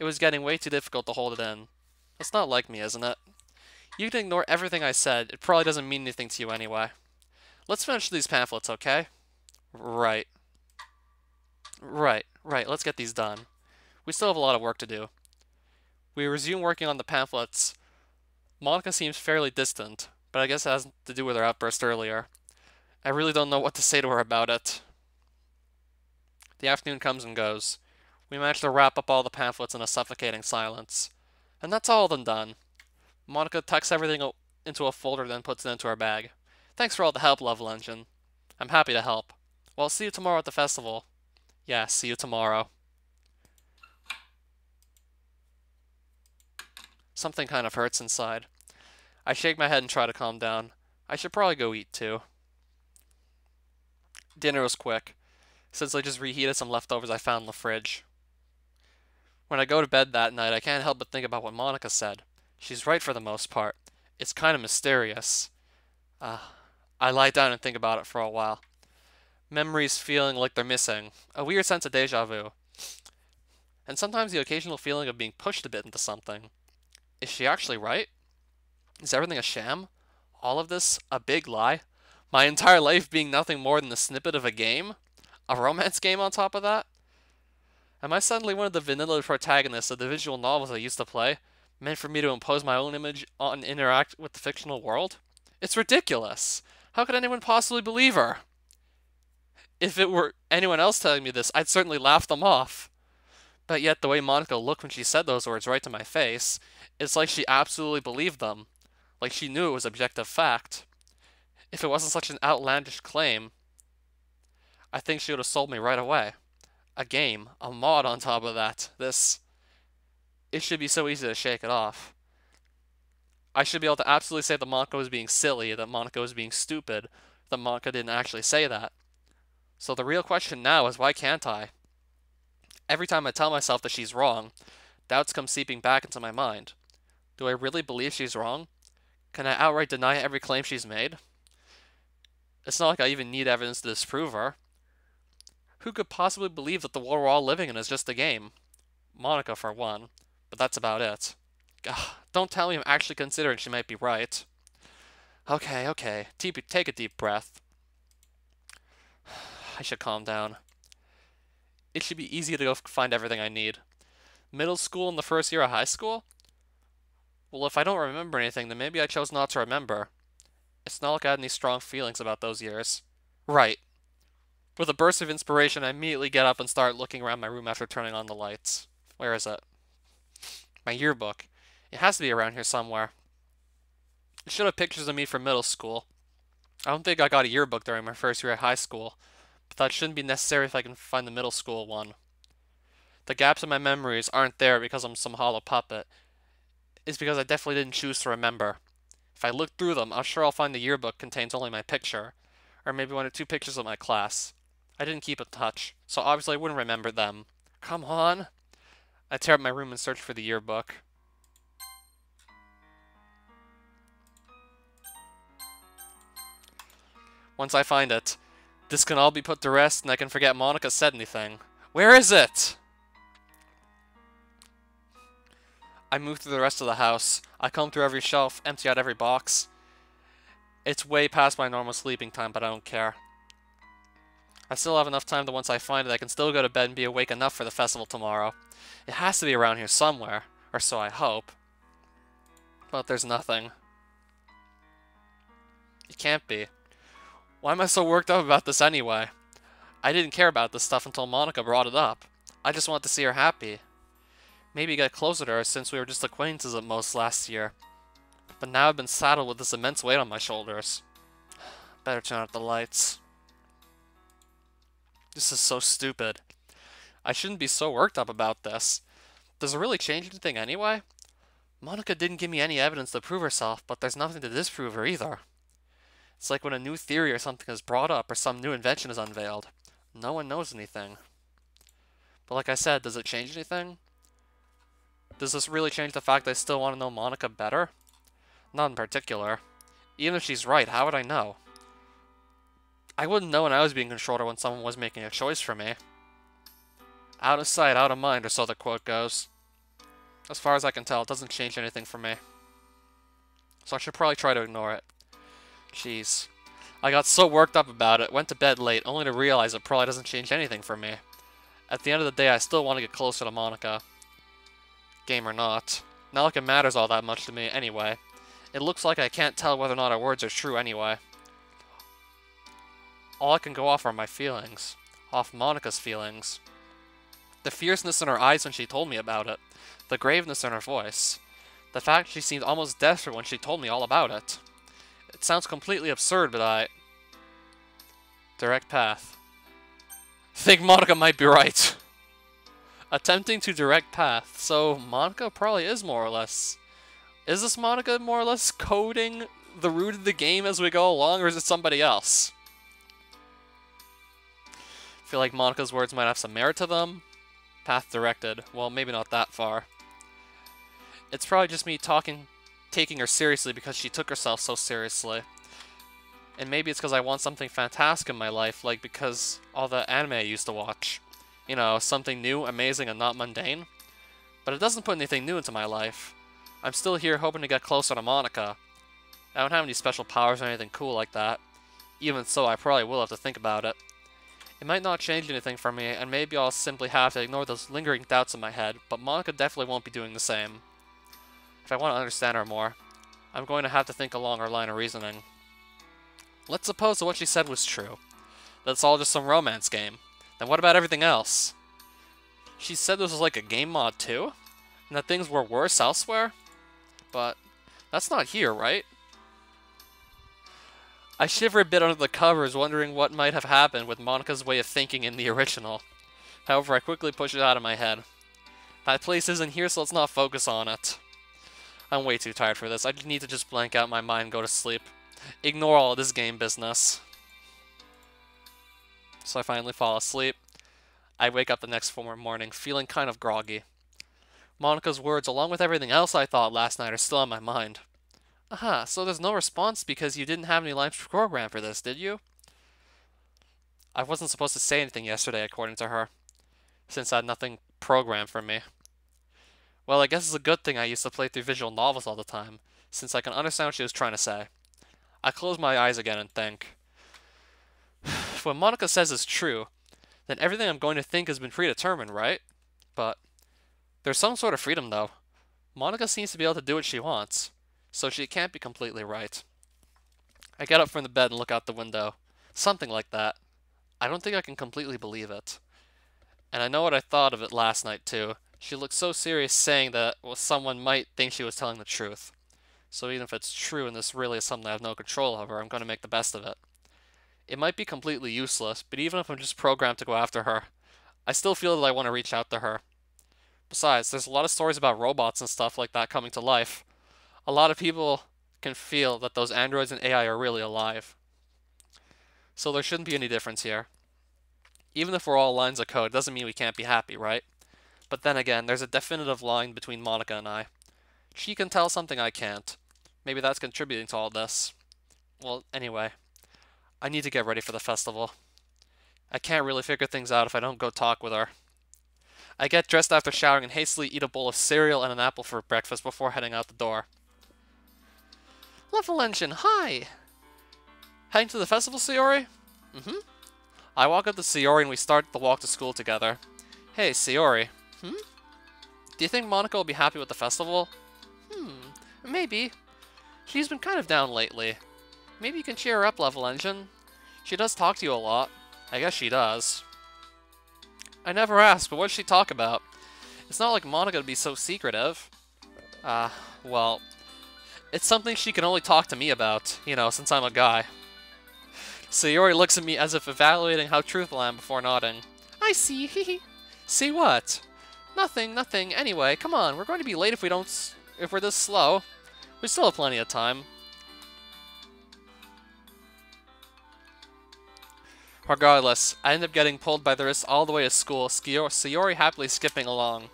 It was getting way too difficult to hold it in. That's not like me, isn't it? You can ignore everything I said. It probably doesn't mean anything to you anyway. Let's finish these pamphlets, okay? Right. Right. Let's get these done. We still have a lot of work to do. We resume working on the pamphlets. Monica seems fairly distant, but I guess it has to do with her outburst earlier. I really don't know what to say to her about it. The afternoon comes and goes. We manage to wrap up all the pamphlets in a suffocating silence. And that's all of them done. Monica tucks everything into a folder, then puts it into her bag. Thanks for all the help, Level Engine. I'm happy to help. Well, see you tomorrow at the festival. Yeah, see you tomorrow. Something kind of hurts inside. I shake my head and try to calm down. I should probably go eat too. Dinner was quick, since I just reheated some leftovers I found in the fridge. When I go to bed that night, I can't help but think about what Monica said. She's right for the most part. It's kind of mysterious. I lie down and think about it for a while. Memories feeling like they're missing. A weird sense of deja vu. And sometimes the occasional feeling of being pushed a bit into something. Is she actually right? Is everything a sham? All of this a big lie? My entire life being nothing more than a snippet of a game? A romance game on top of that? Am I suddenly one of the vanilla protagonists of the visual novels I used to play, meant for me to impose my own image on and interact with the fictional world? It's ridiculous! How could anyone possibly believe her? If it were anyone else telling me this, I'd certainly laugh them off. But yet the way Monica looked when she said those words right to my face, it's like she absolutely believed them. Like she knew it was objective fact. If it wasn't such an outlandish claim, I think she would have sold me right away. A game, a mod on top of that. It should be so easy to shake it off. I should be able to absolutely say that Monica was being silly, that Monica was being stupid, that Monica didn't actually say that. So the real question now is, why can't I? Every time I tell myself that she's wrong, doubts come seeping back into my mind. Do I really believe she's wrong? Can I outright deny every claim she's made? It's not like I even need evidence to disprove her. Who could possibly believe that the world we're all living in is just a game? Monica, for one. But that's about it. Ugh, don't tell me I'm actually considering she might be right. Okay. Take a deep breath. I should calm down. It should be easy to go find everything I need. Middle school and the first year of high school? Well, if I don't remember anything, then maybe I chose not to remember. It's not like I had any strong feelings about those years. Right. With a burst of inspiration, I immediately get up and start looking around my room after turning on the lights. Where is it? My yearbook. It has to be around here somewhere. It should have pictures of me from middle school. I don't think I got a yearbook during my first year at high school, but that shouldn't be necessary if I can find the middle school one. The gaps in my memories aren't there because I'm some hollow puppet. It's because I definitely didn't choose to remember. If I look through them, I'm sure I'll find the yearbook contains only my picture, Or maybe 1 or 2 pictures of my class. I didn't keep in touch, so obviously I wouldn't remember them. Come on! I tear up my room and search for the yearbook. Once I find it, this can all be put to rest and I can forget Monica said anything. Where is it? I move through the rest of the house. I comb through every shelf, empty out every box. It's way past my normal sleeping time, but I don't care. I still have enough time that once I find it, I can still go to bed and be awake enough for the festival tomorrow. It has to be around here somewhere, or so I hope. But there's nothing. It can't be. Why am I so worked up about this anyway? I didn't care about this stuff until Monica brought it up. I just want to see her happy. Maybe get closer to her since we were just acquaintances at most last year. But now I've been saddled with this immense weight on my shoulders. Better turn out the lights. This is so stupid. I shouldn't be so worked up about this. Does it really change anything anyway? Monica didn't give me any evidence to prove herself, but there's nothing to disprove her either. It's like when a new theory or something is brought up or some new invention is unveiled. No one knows anything. But like I said, does it change anything? Does this really change the fact that I still want to know Monica better? Not in particular. Even if she's right, how would I know? I wouldn't know when I was being controlled or when someone was making a choice for me. Out of sight, out of mind, or so the quote goes. As far as I can tell, it doesn't change anything for me. So I should probably try to ignore it. Jeez. I got so worked up about it, went to bed late, only to realize it probably doesn't change anything for me. At the end of the day, I still want to get closer to Monica. Game or not. Not like it matters all that much to me anyway. It looks like I can't tell whether or not our words are true anyway. All I can go off are my feelings. Off Monica's feelings. The fierceness in her eyes when she told me about it. The graveness in her voice. The fact she seemed almost desperate when she told me all about it. It sounds completely absurd, but I... Direct path. Think Monica might be right. Attempting to direct path. So Monica probably is more or less... Is this Monica more or less coding the route of the game as we go along, or is it somebody else? I feel like Monica's words might have some merit to them. Path directed. Well, maybe not that far. It's probably just me taking her seriously because she took herself so seriously. And maybe it's because I want something fantastic in my life, like because all the anime I used to watch. You know, something new, amazing, and not mundane. But it doesn't put anything new into my life. I'm still here hoping to get closer to Monica. I don't have any special powers or anything cool like that. Even so, I probably will have to think about it. It might not change anything for me, and maybe I'll simply have to ignore those lingering doubts in my head, but Monica definitely won't be doing the same. If I want to understand her more, I'm going to have to think along her line of reasoning. Let's suppose that what she said was true. That it's all just some romance game. Then what about everything else? She said this was like a game mod too? And that things were worse elsewhere? But that's not here, right? I shiver a bit under the covers, wondering what might have happened with Monica's way of thinking in the original. However, I quickly push it out of my head. That place isn't here, so let's not focus on it. I'm way too tired for this. I need to just blank out my mind and go to sleep. Ignore all of this game business. So I finally fall asleep. I wake up the next morning, feeling kind of groggy. Monica's words, along with everything else I thought last night, are still on my mind. Aha, so there's no response because you didn't have any lines programmed for this, did you? I wasn't supposed to say anything yesterday, according to her, since I had nothing programmed for me. Well, I guess it's a good thing I used to play through visual novels all the time, since I can understand what she was trying to say. I close my eyes again and think. If what Monica says is true, then everything I'm going to think has been predetermined, right? But there's some sort of freedom, though. Monica seems to be able to do what she wants, so she can't be completely right. I get up from the bed and look out the window. Something like that. I don't think I can completely believe it. And I know what I thought of it last night, too. She looked so serious saying that someone might think she was telling the truth. So even if it's true and this really is something I have no control over, I'm going to make the best of it. It might be completely useless, but even if I'm just programmed to go after her, I still feel that I want to reach out to her. Besides, there's a lot of stories about robots and stuff like that coming to life. A lot of people can feel that those androids and AI are really alive. so there shouldn't be any difference here. Even if we're all lines of code, doesn't mean we can't be happy, right? But then again, there's a definitive line between Monica and I. She can tell something I can't. Maybe that's contributing to all this. Well, anyway, I need to get ready for the festival. I can't really figure things out if I don't go talk with her. I get dressed after showering and hastily eat a bowl of cereal and an apple for breakfast before heading out the door. Level Engine, hi! Heading to the festival, Sayori? Mm-hmm. I walk up to Sayori and we start the walk to school together. Hey, Sayori. Do you think Monica will be happy with the festival? Maybe. She's been kind of down lately. Maybe you can cheer her up, Level Engine. She does talk to you a lot. I guess she does. I never asked, but what does she talk about? It's not like Monica would be so secretive. Well, it's something she can only talk to me about, you know, since I'm a guy. Sayori looks at me as if evaluating how truthful I am before nodding. I see, hehe. See what? Nothing, nothing. Anyway, come on, we're going to be late if we're this slow. We still have plenty of time. Regardless, I end up getting pulled by the wrist all the way to school, Sayori happily skipping along.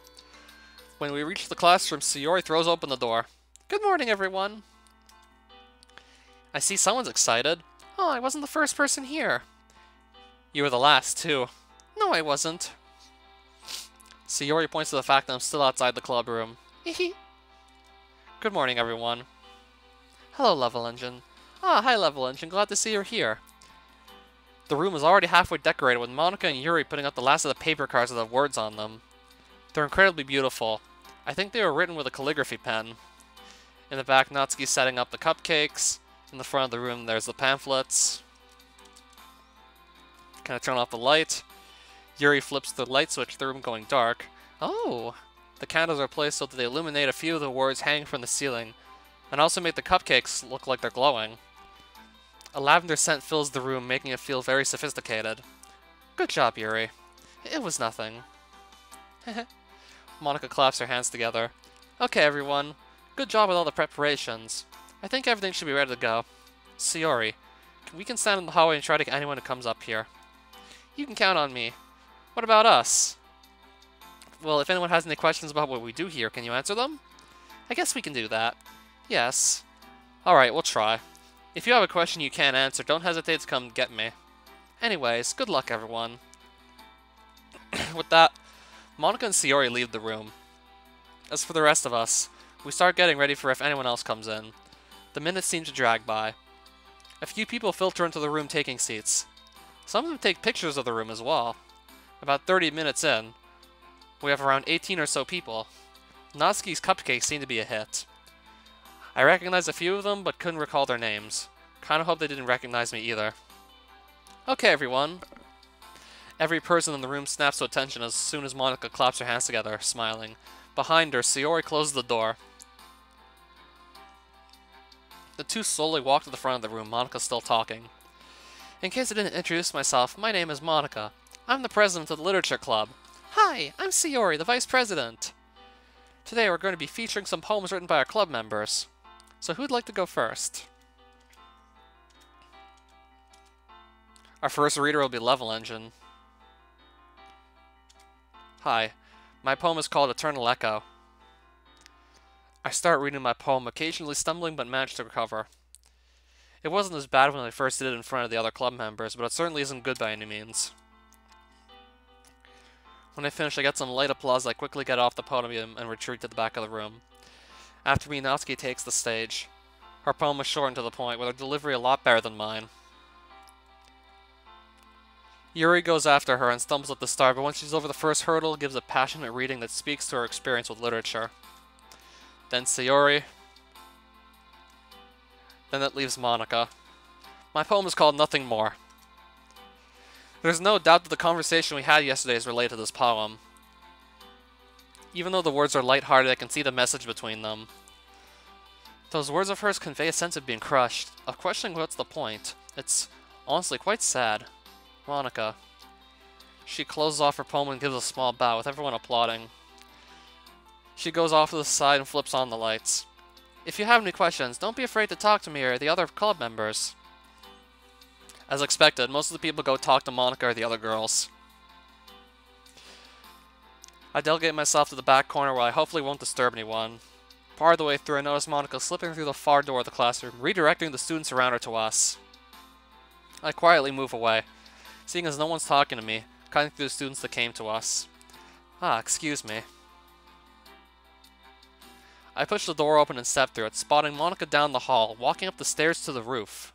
When we reach the classroom, Sayori throws open the door. Good morning, everyone. I see someone's excited. Oh, I wasn't the first person here. You were the last, too. No, I wasn't. Sayori points to the fact that I'm still outside the club room. Hehe. Good morning, everyone. Hello, Level Engine. Ah, hi, Level Engine. Glad to see you're here. The room is already halfway decorated, with Monica and Yuri putting up the last of the paper cards with the words on them. They're incredibly beautiful. I think they were written with a calligraphy pen. In the back, Natsuki's setting up the cupcakes. In the front of the room, there's the pamphlets. Can I turn off the light? Yuri flips the light switch, the room going dark. Oh! The candles are placed so that they illuminate a few of the words hanging from the ceiling, and also make the cupcakes look like they're glowing. A lavender scent fills the room, making it feel very sophisticated. Good job, Yuri. It was nothing. Monica claps her hands together. Okay, everyone. Good job with all the preparations. I think everything should be ready to go. Sayori, we can stand in the hallway and try to get anyone who comes up here. You can count on me. What about us? Well, if anyone has any questions about what we do here, can you answer them? I guess we can do that. Yes. Alright, we'll try. If you have a question you can't answer, don't hesitate to come get me. Anyways, good luck, everyone. With that, Monica and Sayori leave the room. As for the rest of us, we start getting ready for if anyone else comes in. The minutes seem to drag by. A few people filter into the room taking seats. Some of them take pictures of the room as well. About 30 minutes in, we have around 18 or so people. Natsuki's cupcakes seem to be a hit. I recognize a few of them, but couldn't recall their names. Kinda hope they didn't recognize me either. Okay, everyone. Every person in the room snaps to attention as soon as Monica claps her hands together, smiling. Behind her, Sayori closes the door. The two slowly walk to the front of the room, Monica still talking. In case I didn't introduce myself, my name is Monica. I'm the president of the Literature Club. Hi, I'm Sayori, the vice president. Today we're going to be featuring some poems written by our club members. So who'd like to go first? Our first reader will be Level Engine. Hi, my poem is called Eternal Echo. I start reading my poem, occasionally stumbling but manage to recover. It wasn't as bad when I first did it in front of the other club members, but it certainly isn't good by any means. When I finish, I get some light applause. I quickly get off the podium and retreat to the back of the room. After me, Natsuki takes the stage. Her poem is short and to the point, with her delivery a lot better than mine. Yuri goes after her and stumbles at the start, but once she's over the first hurdle, gives a passionate reading that speaks to her experience with literature. Then Sayori. Then that leaves Monica. My poem is called Nothing More. There's no doubt that the conversation we had yesterday is related to this poem. Even though the words are lighthearted, I can see the message between them. Those words of hers convey a sense of being crushed, of questioning what's the point. It's honestly quite sad. Monica. She closes off her poem and gives a small bow, with everyone applauding. She goes off to the side and flips on the lights. If you have any questions, don't be afraid to talk to me or the other club members. As expected, most of the people go talk to Monica or the other girls. I delegate myself to the back corner where I hopefully won't disturb anyone. Part of the way through, I notice Monica slipping through the far door of the classroom, redirecting the students around her to us. I quietly move away, seeing as no one's talking to me, cutting through the students that came to us. Ah, excuse me. I push the door open and step through it, spotting Monica down the hall, walking up the stairs to the roof.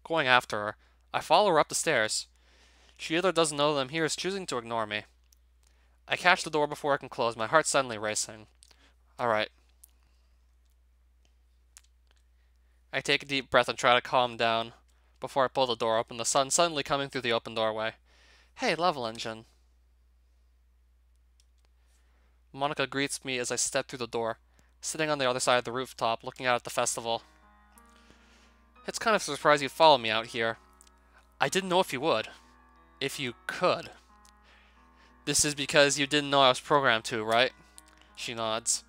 Going after her, I follow her up the stairs. She either doesn't know that I'm here or is choosing to ignore me. I catch the door before I can close, my heart suddenly racing. Alright. I take a deep breath and try to calm down before I pull the door open, the sun suddenly coming through the open doorway. Hey, level engine. Monica greets me as I step through the door, sitting on the other side of the rooftop, looking out at the festival. It's kind of surprised you followed me out here. I didn't know if you would. If you could. This is because you didn't know I was programmed to, right? She nods.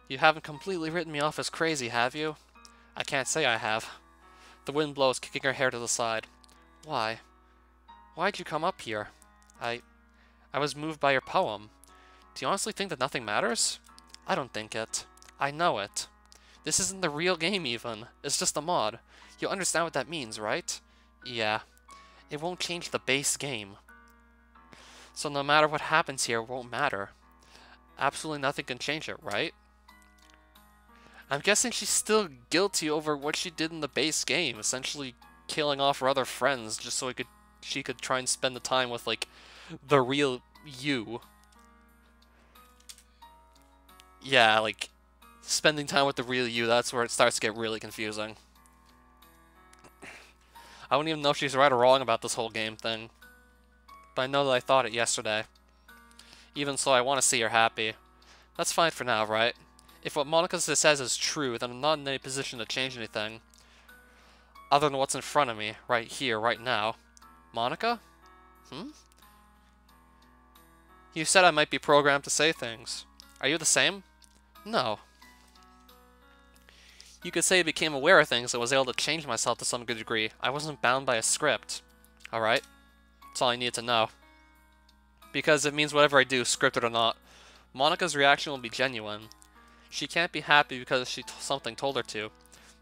You haven't completely written me off as crazy, have you? I can't say I have. The wind blows, kicking her hair to the side. Why? Why'd you come up here? I was moved by your poem. Do you honestly think that nothing matters? I don't think it. I know it. This isn't the real game even. It's just a mod. You understand what that means, right? Yeah. It won't change the base game. So no matter what happens here, it won't matter. Absolutely nothing can change it, right? I'm guessing she's still guilty over what she did in the base game, essentially killing off her other friends just so she could try and spend the time with, like, the real you. Yeah, like, spending time with the real you, that's where it starts to get really confusing. I don't even know if she's right or wrong about this whole game thing. But I know that I thought it yesterday. Even so, I want to see her happy. That's fine for now, right? If what Monica says is true, then I'm not in any position to change anything. Other than what's in front of me, right here, right now. Monica? You said I might be programmed to say things. Are you the same? No. You could say I became aware of things and was able to change myself to some good degree. I wasn't bound by a script. Alright? That's all I needed to know. Because it means whatever I do, scripted or not, Monica's reaction will be genuine. She can't be happy because something told her to.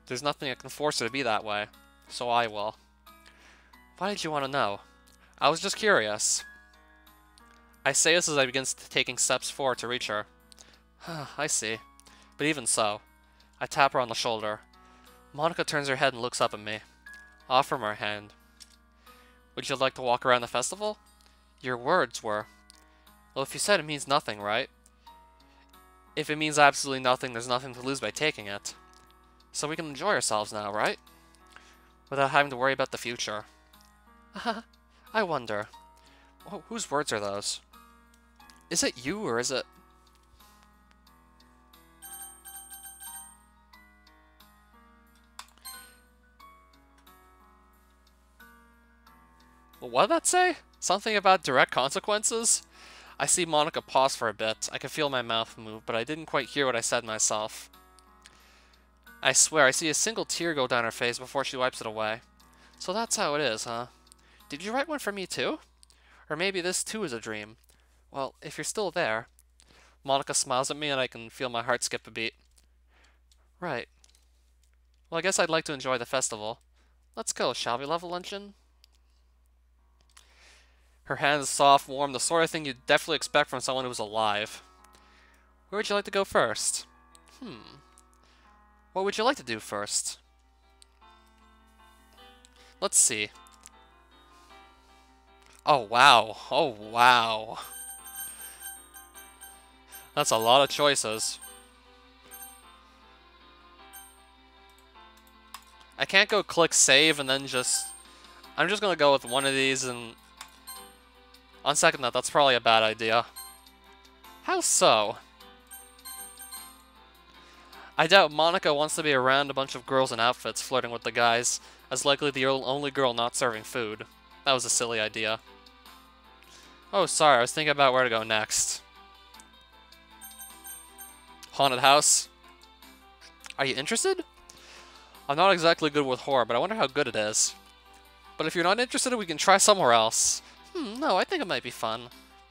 There's nothing that can force her to be that way. So I will. Why did you want to know? I was just curious. I say this as I begin taking steps forward to reach her. I see. But even so, I tap her on the shoulder. Monica turns her head and looks up at me. I offer her hand. Would you like to walk around the festival? Your words were. Well, if you said it means nothing, right? If it means absolutely nothing, there's nothing to lose by taking it. So we can enjoy ourselves now, right? Without having to worry about the future. I wonder. Whose words are those? Is it you, or is it... What did that say? Something about direct consequences? I see Monica pause for a bit. I could feel my mouth move, but I didn't quite hear what I said myself. I swear, I see a single tear go down her face before she wipes it away. So that's how it is, huh? Did you write one for me too? Or maybe this too is a dream. Well, if you're still there... Monica smiles at me and I can feel my heart skip a beat. Right. Well, I guess I'd like to enjoy the festival. Let's go, shall we, level luncheon? Her hand is soft, warm, the sort of thing you'd definitely expect from someone who's alive. Where would you like to go first? What would you like to do first? Let's see. Oh, wow. Oh, wow. That's a lot of choices. I can't go click save and then just... I'm just gonna go with one of these and... On second thought, that's probably a bad idea. How so? I doubt Monica wants to be around a bunch of girls in outfits flirting with the guys, as likely the only girl not serving food. That was a silly idea. Oh, sorry, I was thinking about where to go next. Haunted house? Are you interested? I'm not exactly good with horror, but I wonder how good it is. But if you're not interested, we can try somewhere else. No, I think it might be fun.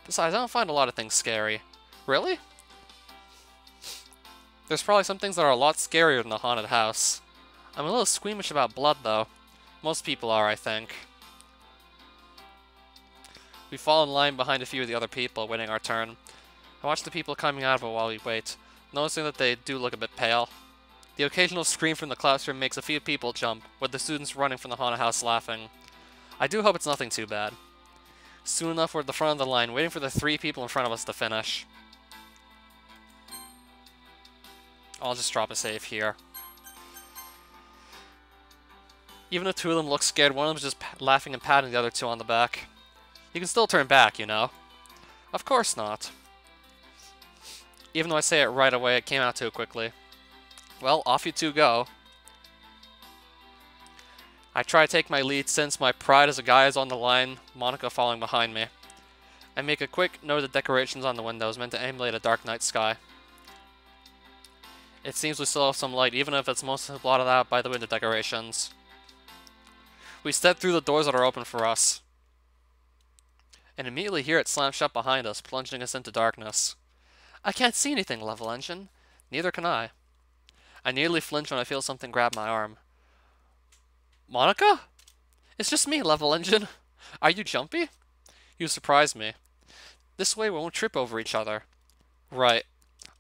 Besides, I don't find a lot of things scary. Really? There's probably some things that are a lot scarier than a haunted house. I'm a little squeamish about blood, though. Most people are, I think. We fall in line behind a few of the other people, waiting our turn. I watch the people coming out of it while we wait, noticing that they do look a bit pale. The occasional scream from the classroom makes a few people jump, with the students running from the haunted house laughing. I do hope it's nothing too bad. Soon enough, we're at the front of the line, waiting for the 3 people in front of us to finish. I'll just drop a save here. Even if 2 of them look scared, one of them is just laughing and patting the other 2 on the back. You can still turn back, you know. Of course not. Even though I say it right away, it came out too quickly. Well, off you 2 go. I try to take my lead since my pride as a guy is on the line, Monica falling behind me. I make a quick note of the decorations on the windows meant to emulate a dark night sky. It seems we still have some light, even if it's mostly blotted out by the window decorations. We step through the doors that are open for us, and immediately hear it slam shut behind us, plunging us into darkness. I can't see anything, Level Engine. Neither can I. I nearly flinch when I feel something grab my arm. Monica? It's just me, Level Engine. Are you jumpy? You surprised me. This way we won't trip over each other. Right.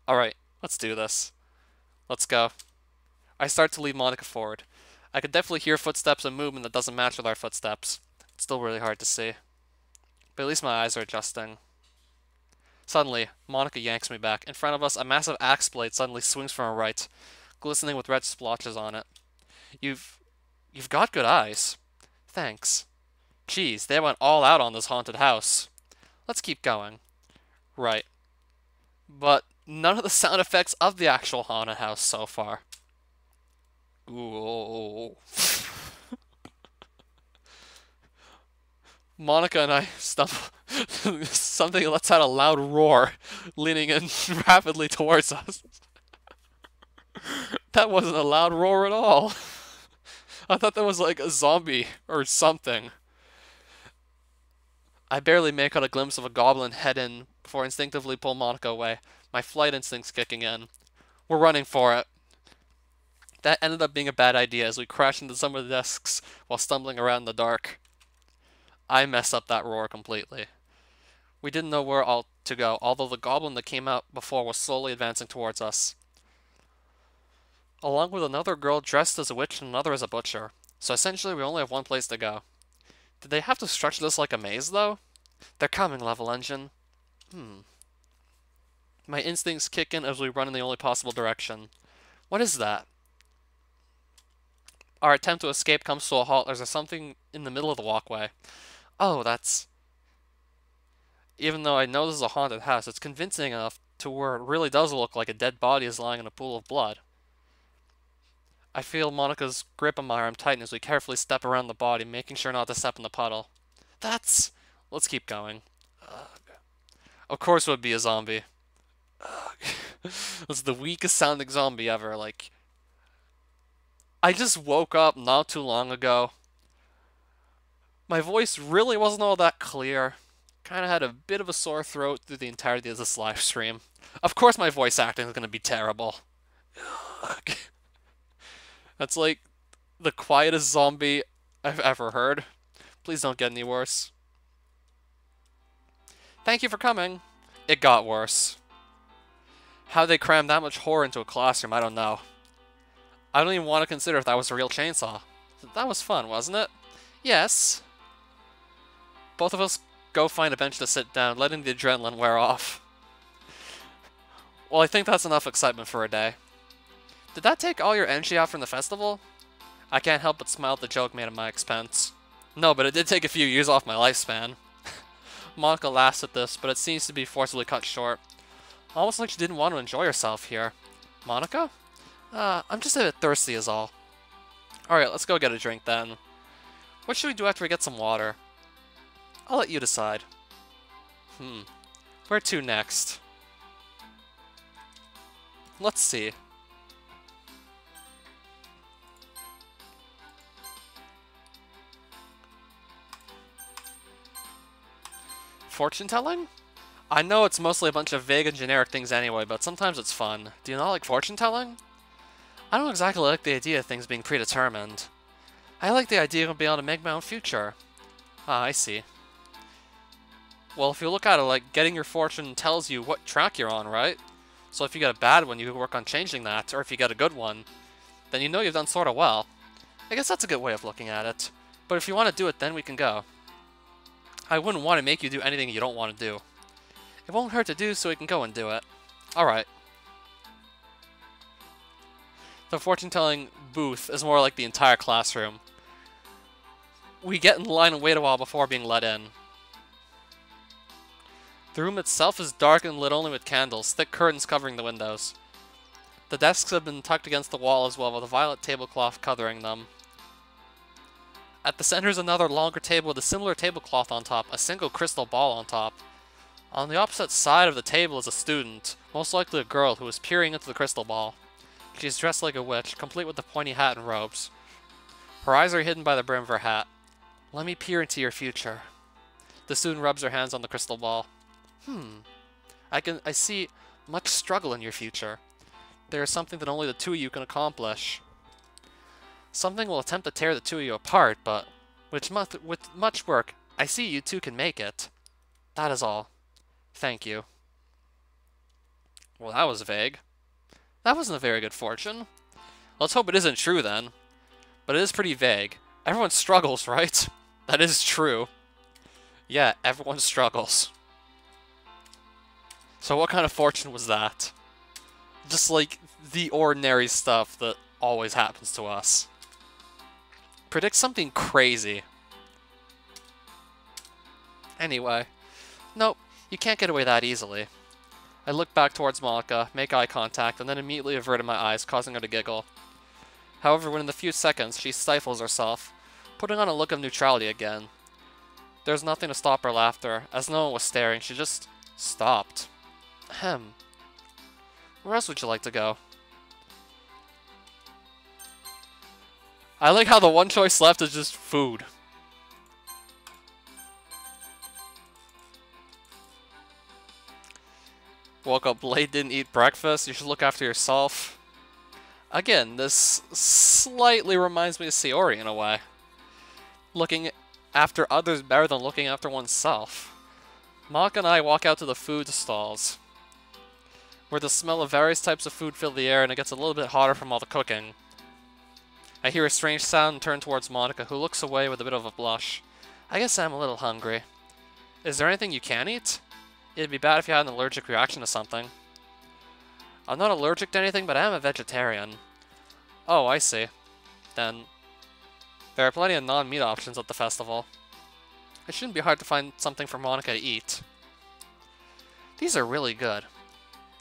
Alright, let's do this. Let's go. I start to lead Monica forward. I could definitely hear footsteps and movement that doesn't match with our footsteps. It's still really hard to see. But at least my eyes are adjusting. Suddenly, Monica yanks me back. In front of us, a massive axe blade suddenly swings from her right, glistening with red splotches on it. You've got good eyes. Thanks. Geez, they went all out on this haunted house. Let's keep going. Right. But none of the sound effects of the actual haunted house so far. Ooh. Monica and I stumble. Something lets out a loud roar, leaning in rapidly towards us. That wasn't a loud roar at all. I thought that was like a zombie or something. I barely make out a glimpse of a goblin head in before instinctively pull Monica away, my flight instincts kicking in. We're running for it. That ended up being a bad idea as we crashed into some of the desks while stumbling around in the dark. I messed up that roar completely. We didn't know where all to go, although the goblin that came out before was slowly advancing towards us, along with another girl dressed as a witch and another as a butcher. So essentially we only have one place to go. Did they have to stretch this like a maze, though? They're coming, Level Engine. My instincts kick in as we run in the only possible direction. What is that? Our attempt to escape comes to a halt. There's something in the middle of the walkway. Oh, that's... Even though I know this is a haunted house, it's convincing enough to where it really does look like a dead body is lying in a pool of blood. I feel Monica's grip on my arm tighten as we carefully step around the body, making sure not to step in the puddle. That's... Let's keep going. Ugh. Of course it would be a zombie. That's the weakest sounding zombie ever, like... I just woke up not too long ago. My voice really wasn't all that clear. Kind of had a bit of a sore throat through the entirety of this live stream. Of course my voice acting is going to be terrible. That's like the quietest zombie I've ever heard. Please don't get any worse. Thank you for coming. It got worse. How they crammed that much horror into a classroom, I don't know. I don't even want to consider if that was a real chainsaw. That was fun, wasn't it? Yes. Both of us go find a bench to sit down, letting the adrenaline wear off. Well, I think that's enough excitement for a day. Did that take all your energy out from the festival? I can't help but smile at the joke made at my expense. No, but it did take a few years off my lifespan. Monica laughs at this, but it seems to be forcibly cut short. Almost like she didn't want to enjoy herself here. Monica? I'm just a bit thirsty is all. Alright, let's go get a drink then. What should we do after we get some water? I'll let you decide. Where to next? Let's see. fortune-telling? I know it's mostly a bunch of vague and generic things anyway, but sometimes it's fun. Do you not like fortune-telling? I don't exactly like the idea of things being predetermined. I like the idea of being able to make my own future. Ah, I see. Well, if you look at it like getting your fortune tells you what track you're on, right? So if you get a bad one, you can work on changing that, or if you get a good one, then you know you've done sort of well. I guess that's a good way of looking at it. But if you want to do it, then we can go. I wouldn't want to make you do anything you don't want to do. It won't hurt to do, so we can go and do it. Alright. The fortune-telling booth is more like the entire classroom. We get in line and wait a while before being let in. The room itself is dark and lit only with candles, thick curtains covering the windows. The desks have been tucked against the wall as well, with a violet tablecloth covering them. At the center is another longer table with a similar tablecloth on top, a single crystal ball on top. On the opposite side of the table is a student, most likely a girl, who is peering into the crystal ball. She is dressed like a witch, complete with the pointy hat and robes. Her eyes are hidden by the brim of her hat. Let me peer into your future. The student rubs her hands on the crystal ball. I see much struggle in your future. There is something that only the two of you can accomplish. Something will attempt to tear the two of you apart, but with much work, I see you two can make it. That is all. Thank you. Well, that was vague. That wasn't a very good fortune. Let's hope it isn't true then. But it is pretty vague. Everyone struggles, right? That is true. Yeah, everyone struggles. So what kind of fortune was that? Just like the ordinary stuff that always happens to us. Predict something crazy. Anyway. Nope, you can't get away that easily. I look back towards Monica, make eye contact, and then immediately averted my eyes, causing her to giggle. However, within a few seconds, she stifles herself, putting on a look of neutrality again. There's nothing to stop her laughter. As no one was staring, she just stopped. Ahem. Where else would you like to go? I like how the one choice left is just food. Woke up late, didn't eat breakfast, you should look after yourself. Again, this slightly reminds me of Sayori in a way. Looking after others better than looking after oneself. Mock and I walk out to the food stalls, where the smell of various types of food fill the air and it gets a little bit hotter from all the cooking. I hear a strange sound and turn towards Monica, who looks away with a bit of a blush. I guess I'm a little hungry. Is there anything you can eat? It'd be bad if you had an allergic reaction to something. I'm not allergic to anything, but I am a vegetarian. Oh, I see. Then there are plenty of non-meat options at the festival. It shouldn't be hard to find something for Monica to eat. These are really good.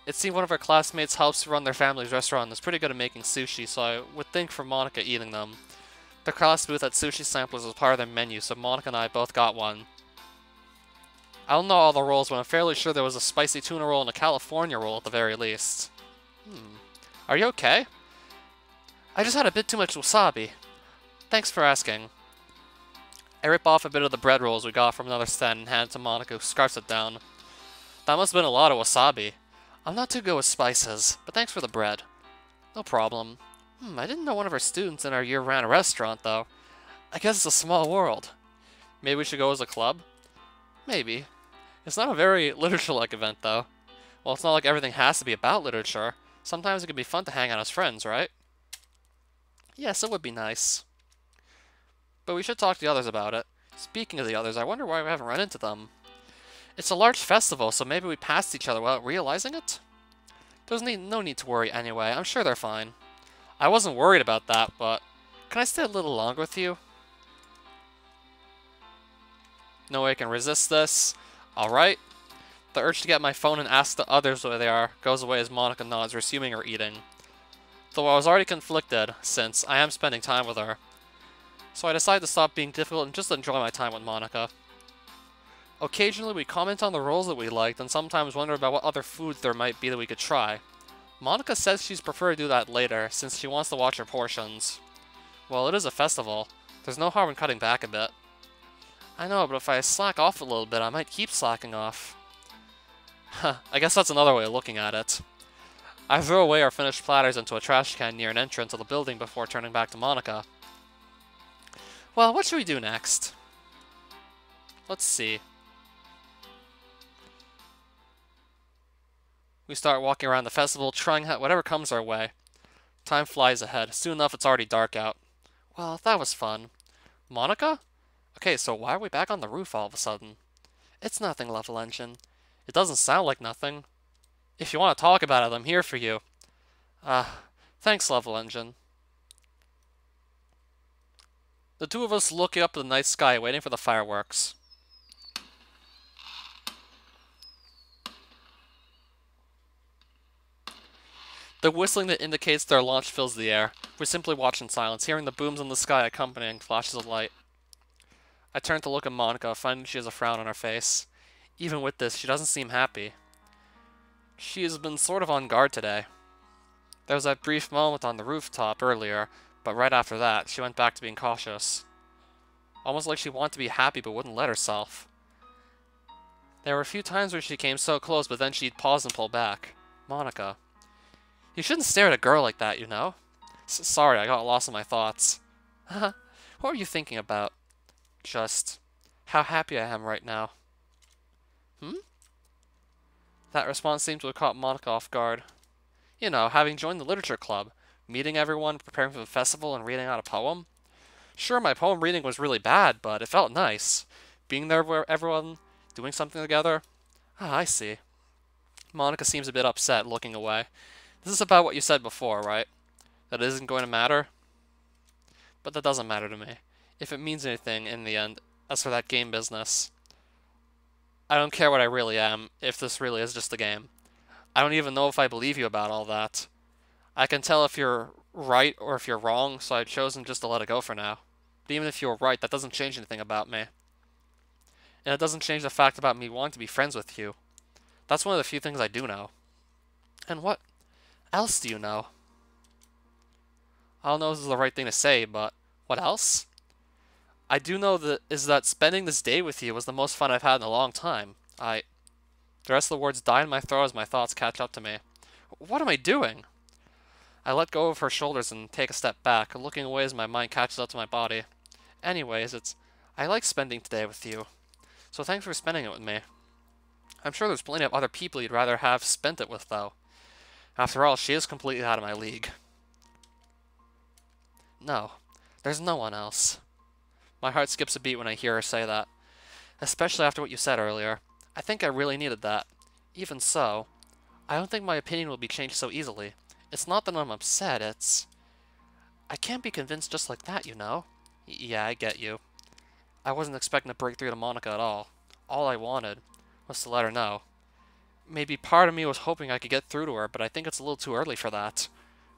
It seems one of our classmates helps run their family's restaurant and is pretty good at making sushi, so I would think for Monica eating them. The class booth at Sushi Samplers was part of their menu, so Monica and I both got one. I don't know all the rolls, but I'm fairly sure there was a spicy tuna roll and a California roll at the very least. Are you okay? I just had a bit too much wasabi. Thanks for asking. I rip off a bit of the bread rolls we got from another stand and hand it to Monica, who scarfs it down. That must have been a lot of wasabi. I'm not too good with spices, but thanks for the bread. No problem. I didn't know one of our students in our year ran a restaurant, though. I guess it's a small world. Maybe we should go as a club? Maybe. It's not a very literature-like event, though. Well, it's not like everything has to be about literature. Sometimes it can be fun to hang out as friends, right? Yes, it would be nice. But we should talk to the others about it. Speaking of the others, I wonder why we haven't run into them. It's a large festival, so maybe we passed each other without realizing it? There's no need to worry anyway. I'm sure they're fine. I wasn't worried about that, but can I stay a little longer with you? No way I can resist this. Alright. The urge to get my phone and ask the others where they are goes away as Monica nods, resuming her eating. Though I was already conflicted, since I am spending time with her. So I decided to stop being difficult and just enjoy my time with Monica. Occasionally we comment on the rolls that we liked, and sometimes wonder about what other foods there might be that we could try. Monica says she'd prefer to do that later, since she wants to watch her portions. Well, it is a festival. There's no harm in cutting back a bit. I know, but if I slack off a little bit, I might keep slacking off. Huh, I guess that's another way of looking at it. I throw away our finished platters into a trash can near an entrance of the building before turning back to Monica. Well, what should we do next? Let's see. We start walking around the festival, trying whatever comes our way. Time flies ahead. Soon enough, it's already dark out. Well, that was fun. Monica? Okay, so why are we back on the roof all of a sudden? It's nothing, Level Engine. It doesn't sound like nothing. If you want to talk about it, I'm here for you. Thanks, Level Engine. The two of us look up at the night sky, waiting for the fireworks. The whistling that indicates their launch fills the air. We simply watch in silence, hearing the booms in the sky accompanying flashes of light. I turn to look at Monica, finding she has a frown on her face. Even with this, she doesn't seem happy. She has been sort of on guard today. There was that brief moment on the rooftop earlier, but right after that, she went back to being cautious. Almost like she wanted to be happy but wouldn't let herself. There were a few times where she came so close, but then she'd pause and pull back. Monica. You shouldn't stare at a girl like that, you know? Sorry, I got lost in my thoughts. What were you thinking about? Just how happy I am right now. That response seemed to have caught Monica off guard. You know, having joined the literature club, meeting everyone, preparing for the festival, and reading out a poem. Sure, my poem reading was really bad, but it felt nice. Being there with everyone, doing something together. I see. Monica seems a bit upset, looking away. This is about what you said before, right? That it isn't going to matter? But that doesn't matter to me. If it means anything in the end, as for that game business, I don't care what I really am, if this really is just a game. I don't even know if I believe you about all that. I can tell if you're right or if you're wrong, so I've chosen just to let it go for now. But even if you're right, that doesn't change anything about me. And it doesn't change the fact about me wanting to be friends with you. That's one of the few things I do know. And what else do you know? I don't know if this is the right thing to say, but what else? I do know that spending this day with you was the most fun I've had in a long time. The rest of the words die in my throat as my thoughts catch up to me. What am I doing? I let go of her shoulders and take a step back, looking away as my mind catches up to my body. Anyways, I like spending today with you. So thanks for spending it with me. I'm sure there's plenty of other people you'd rather have spent it with, though. After all, she is completely out of my league. No, there's no one else. My heart skips a beat when I hear her say that. Especially after what you said earlier. I think I really needed that. Even so, I don't think my opinion will be changed so easily. It's not that I'm upset, it's... I can't be convinced just like that, you know? Yeah, I get you. I wasn't expecting to break through to Monica at all. All I wanted was to let her know. Maybe part of me was hoping I could get through to her, but I think it's a little too early for that.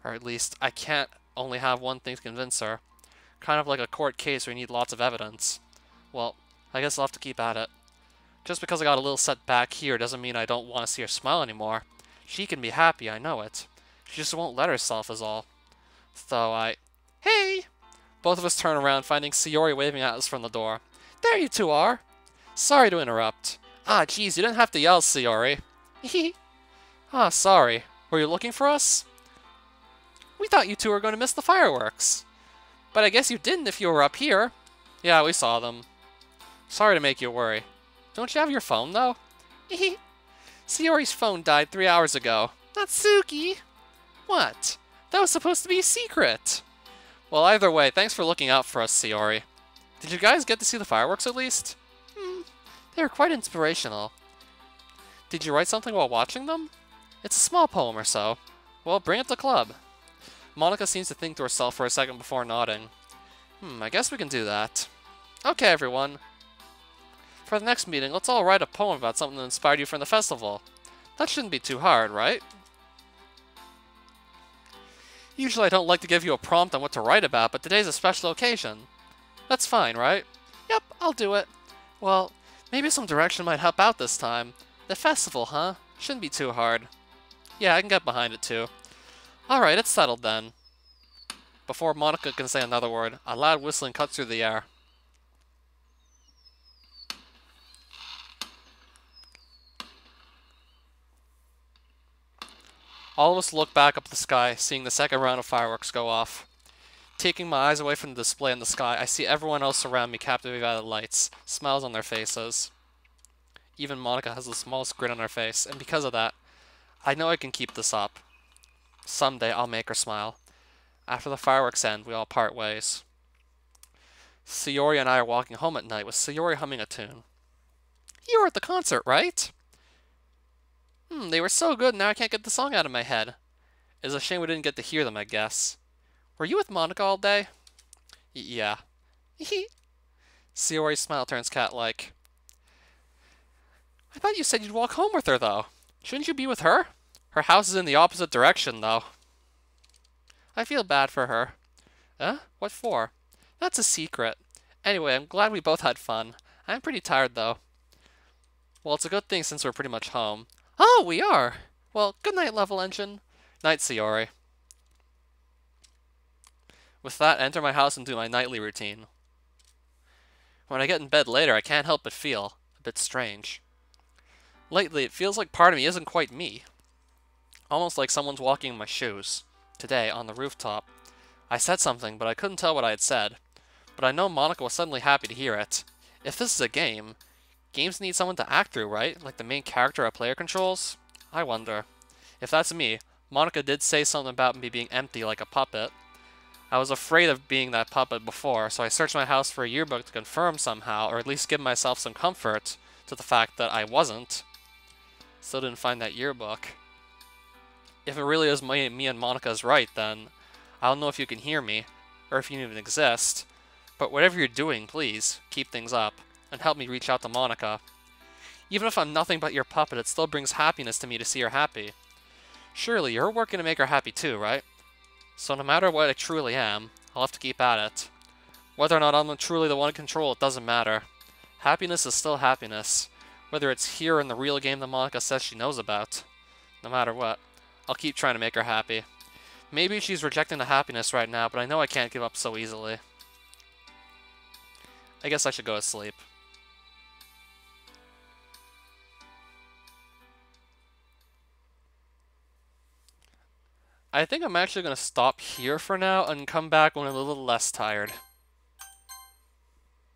Or at least, I can't only have one thing to convince her. Kind of like a court case where you need lots of evidence. Well, I guess I'll have to keep at it. Just because I got a little set back here doesn't mean I don't want to see her smile anymore. She can be happy, I know it. She just won't let herself is all. Though Hey! Both of us turn around, finding Sayori waving at us from the door. There you two are! Sorry to interrupt. Geez, you didn't have to yell, Sayori. Hee. Sorry. Were you looking for us? We thought you two were going to miss the fireworks. But I guess you didn't if you were up here. Yeah, we saw them. Sorry to make you worry. Don't you have your phone, though? Hee. Sayori's phone died 3 hours ago. Natsuki! What? That was supposed to be a secret! Well, either way, thanks for looking out for us, Sayori. Did you guys get to see the fireworks at least? They were quite inspirational. Did you write something while watching them? It's a small poem or so. Well, bring it to club. Monica seems to think to herself for a second before nodding. I guess we can do that. Okay, everyone. For the next meeting, let's all write a poem about something that inspired you from the festival. That shouldn't be too hard, right? Usually I don't like to give you a prompt on what to write about, but today's a special occasion. That's fine, right? Yep, I'll do it. Well, maybe some direction might help out this time. The festival, huh? Shouldn't be too hard. Yeah, I can get behind it too. Alright, it's settled then. Before Monica can say another word, a loud whistling cuts through the air. All of us look back up at the sky, seeing the second round of fireworks go off. Taking my eyes away from the display in the sky, I see everyone else around me captivated by the lights, smiles on their faces. Even Monica has the smallest grin on her face, and because of that, I know I can keep this up. Someday I'll make her smile. After the fireworks end, we all part ways. Sayori and I are walking home at night with Sayori humming a tune. You were at the concert, right? They were so good, now I can't get the song out of my head. It's a shame we didn't get to hear them, I guess. Were you with Monica all day? Yeah. Sayori's smile turns cat-like. I thought you said you'd walk home with her, though. Shouldn't you be with her? Her house is in the opposite direction, though. I feel bad for her. What for? That's a secret. Anyway, I'm glad we both had fun. I'm pretty tired, though. Well, it's a good thing since we're pretty much home. Oh, we are! Well, good night, Level Engine. Night, Sayori. With that, I enter my house and do my nightly routine. When I get in bed later, I can't help but feel a bit strange. Lately, it feels like part of me isn't quite me. Almost like someone's walking in my shoes. Today, on the rooftop. I said something, but I couldn't tell what I had said. But I know Monica was suddenly happy to hear it. If this is a game, games need someone to act through, right? Like the main character a player controls? I wonder. If that's me, Monica did say something about me being empty like a puppet. I was afraid of being that puppet before, so I searched my house for a yearbook to confirm somehow, or at least give myself some comfort to the fact that I wasn't. Still didn't find that yearbook. If it really is me and Monica's right, then I don't know if you can hear me, or if you even exist, but whatever you're doing, please, keep things up, and help me reach out to Monica. Even if I'm nothing but your puppet, it still brings happiness to me to see her happy. Surely, you're working to make her happy too, right? So no matter what I truly am, I'll have to keep at it. Whether or not I'm truly the one in control, it doesn't matter. Happiness is still happiness, whether it's here in the real game that Monica says she knows about. No matter what, I'll keep trying to make her happy. Maybe she's rejecting the happiness right now, but I know I can't give up so easily. I guess I should go to sleep. I think I'm actually going to stop here for now and come back when I'm a little less tired.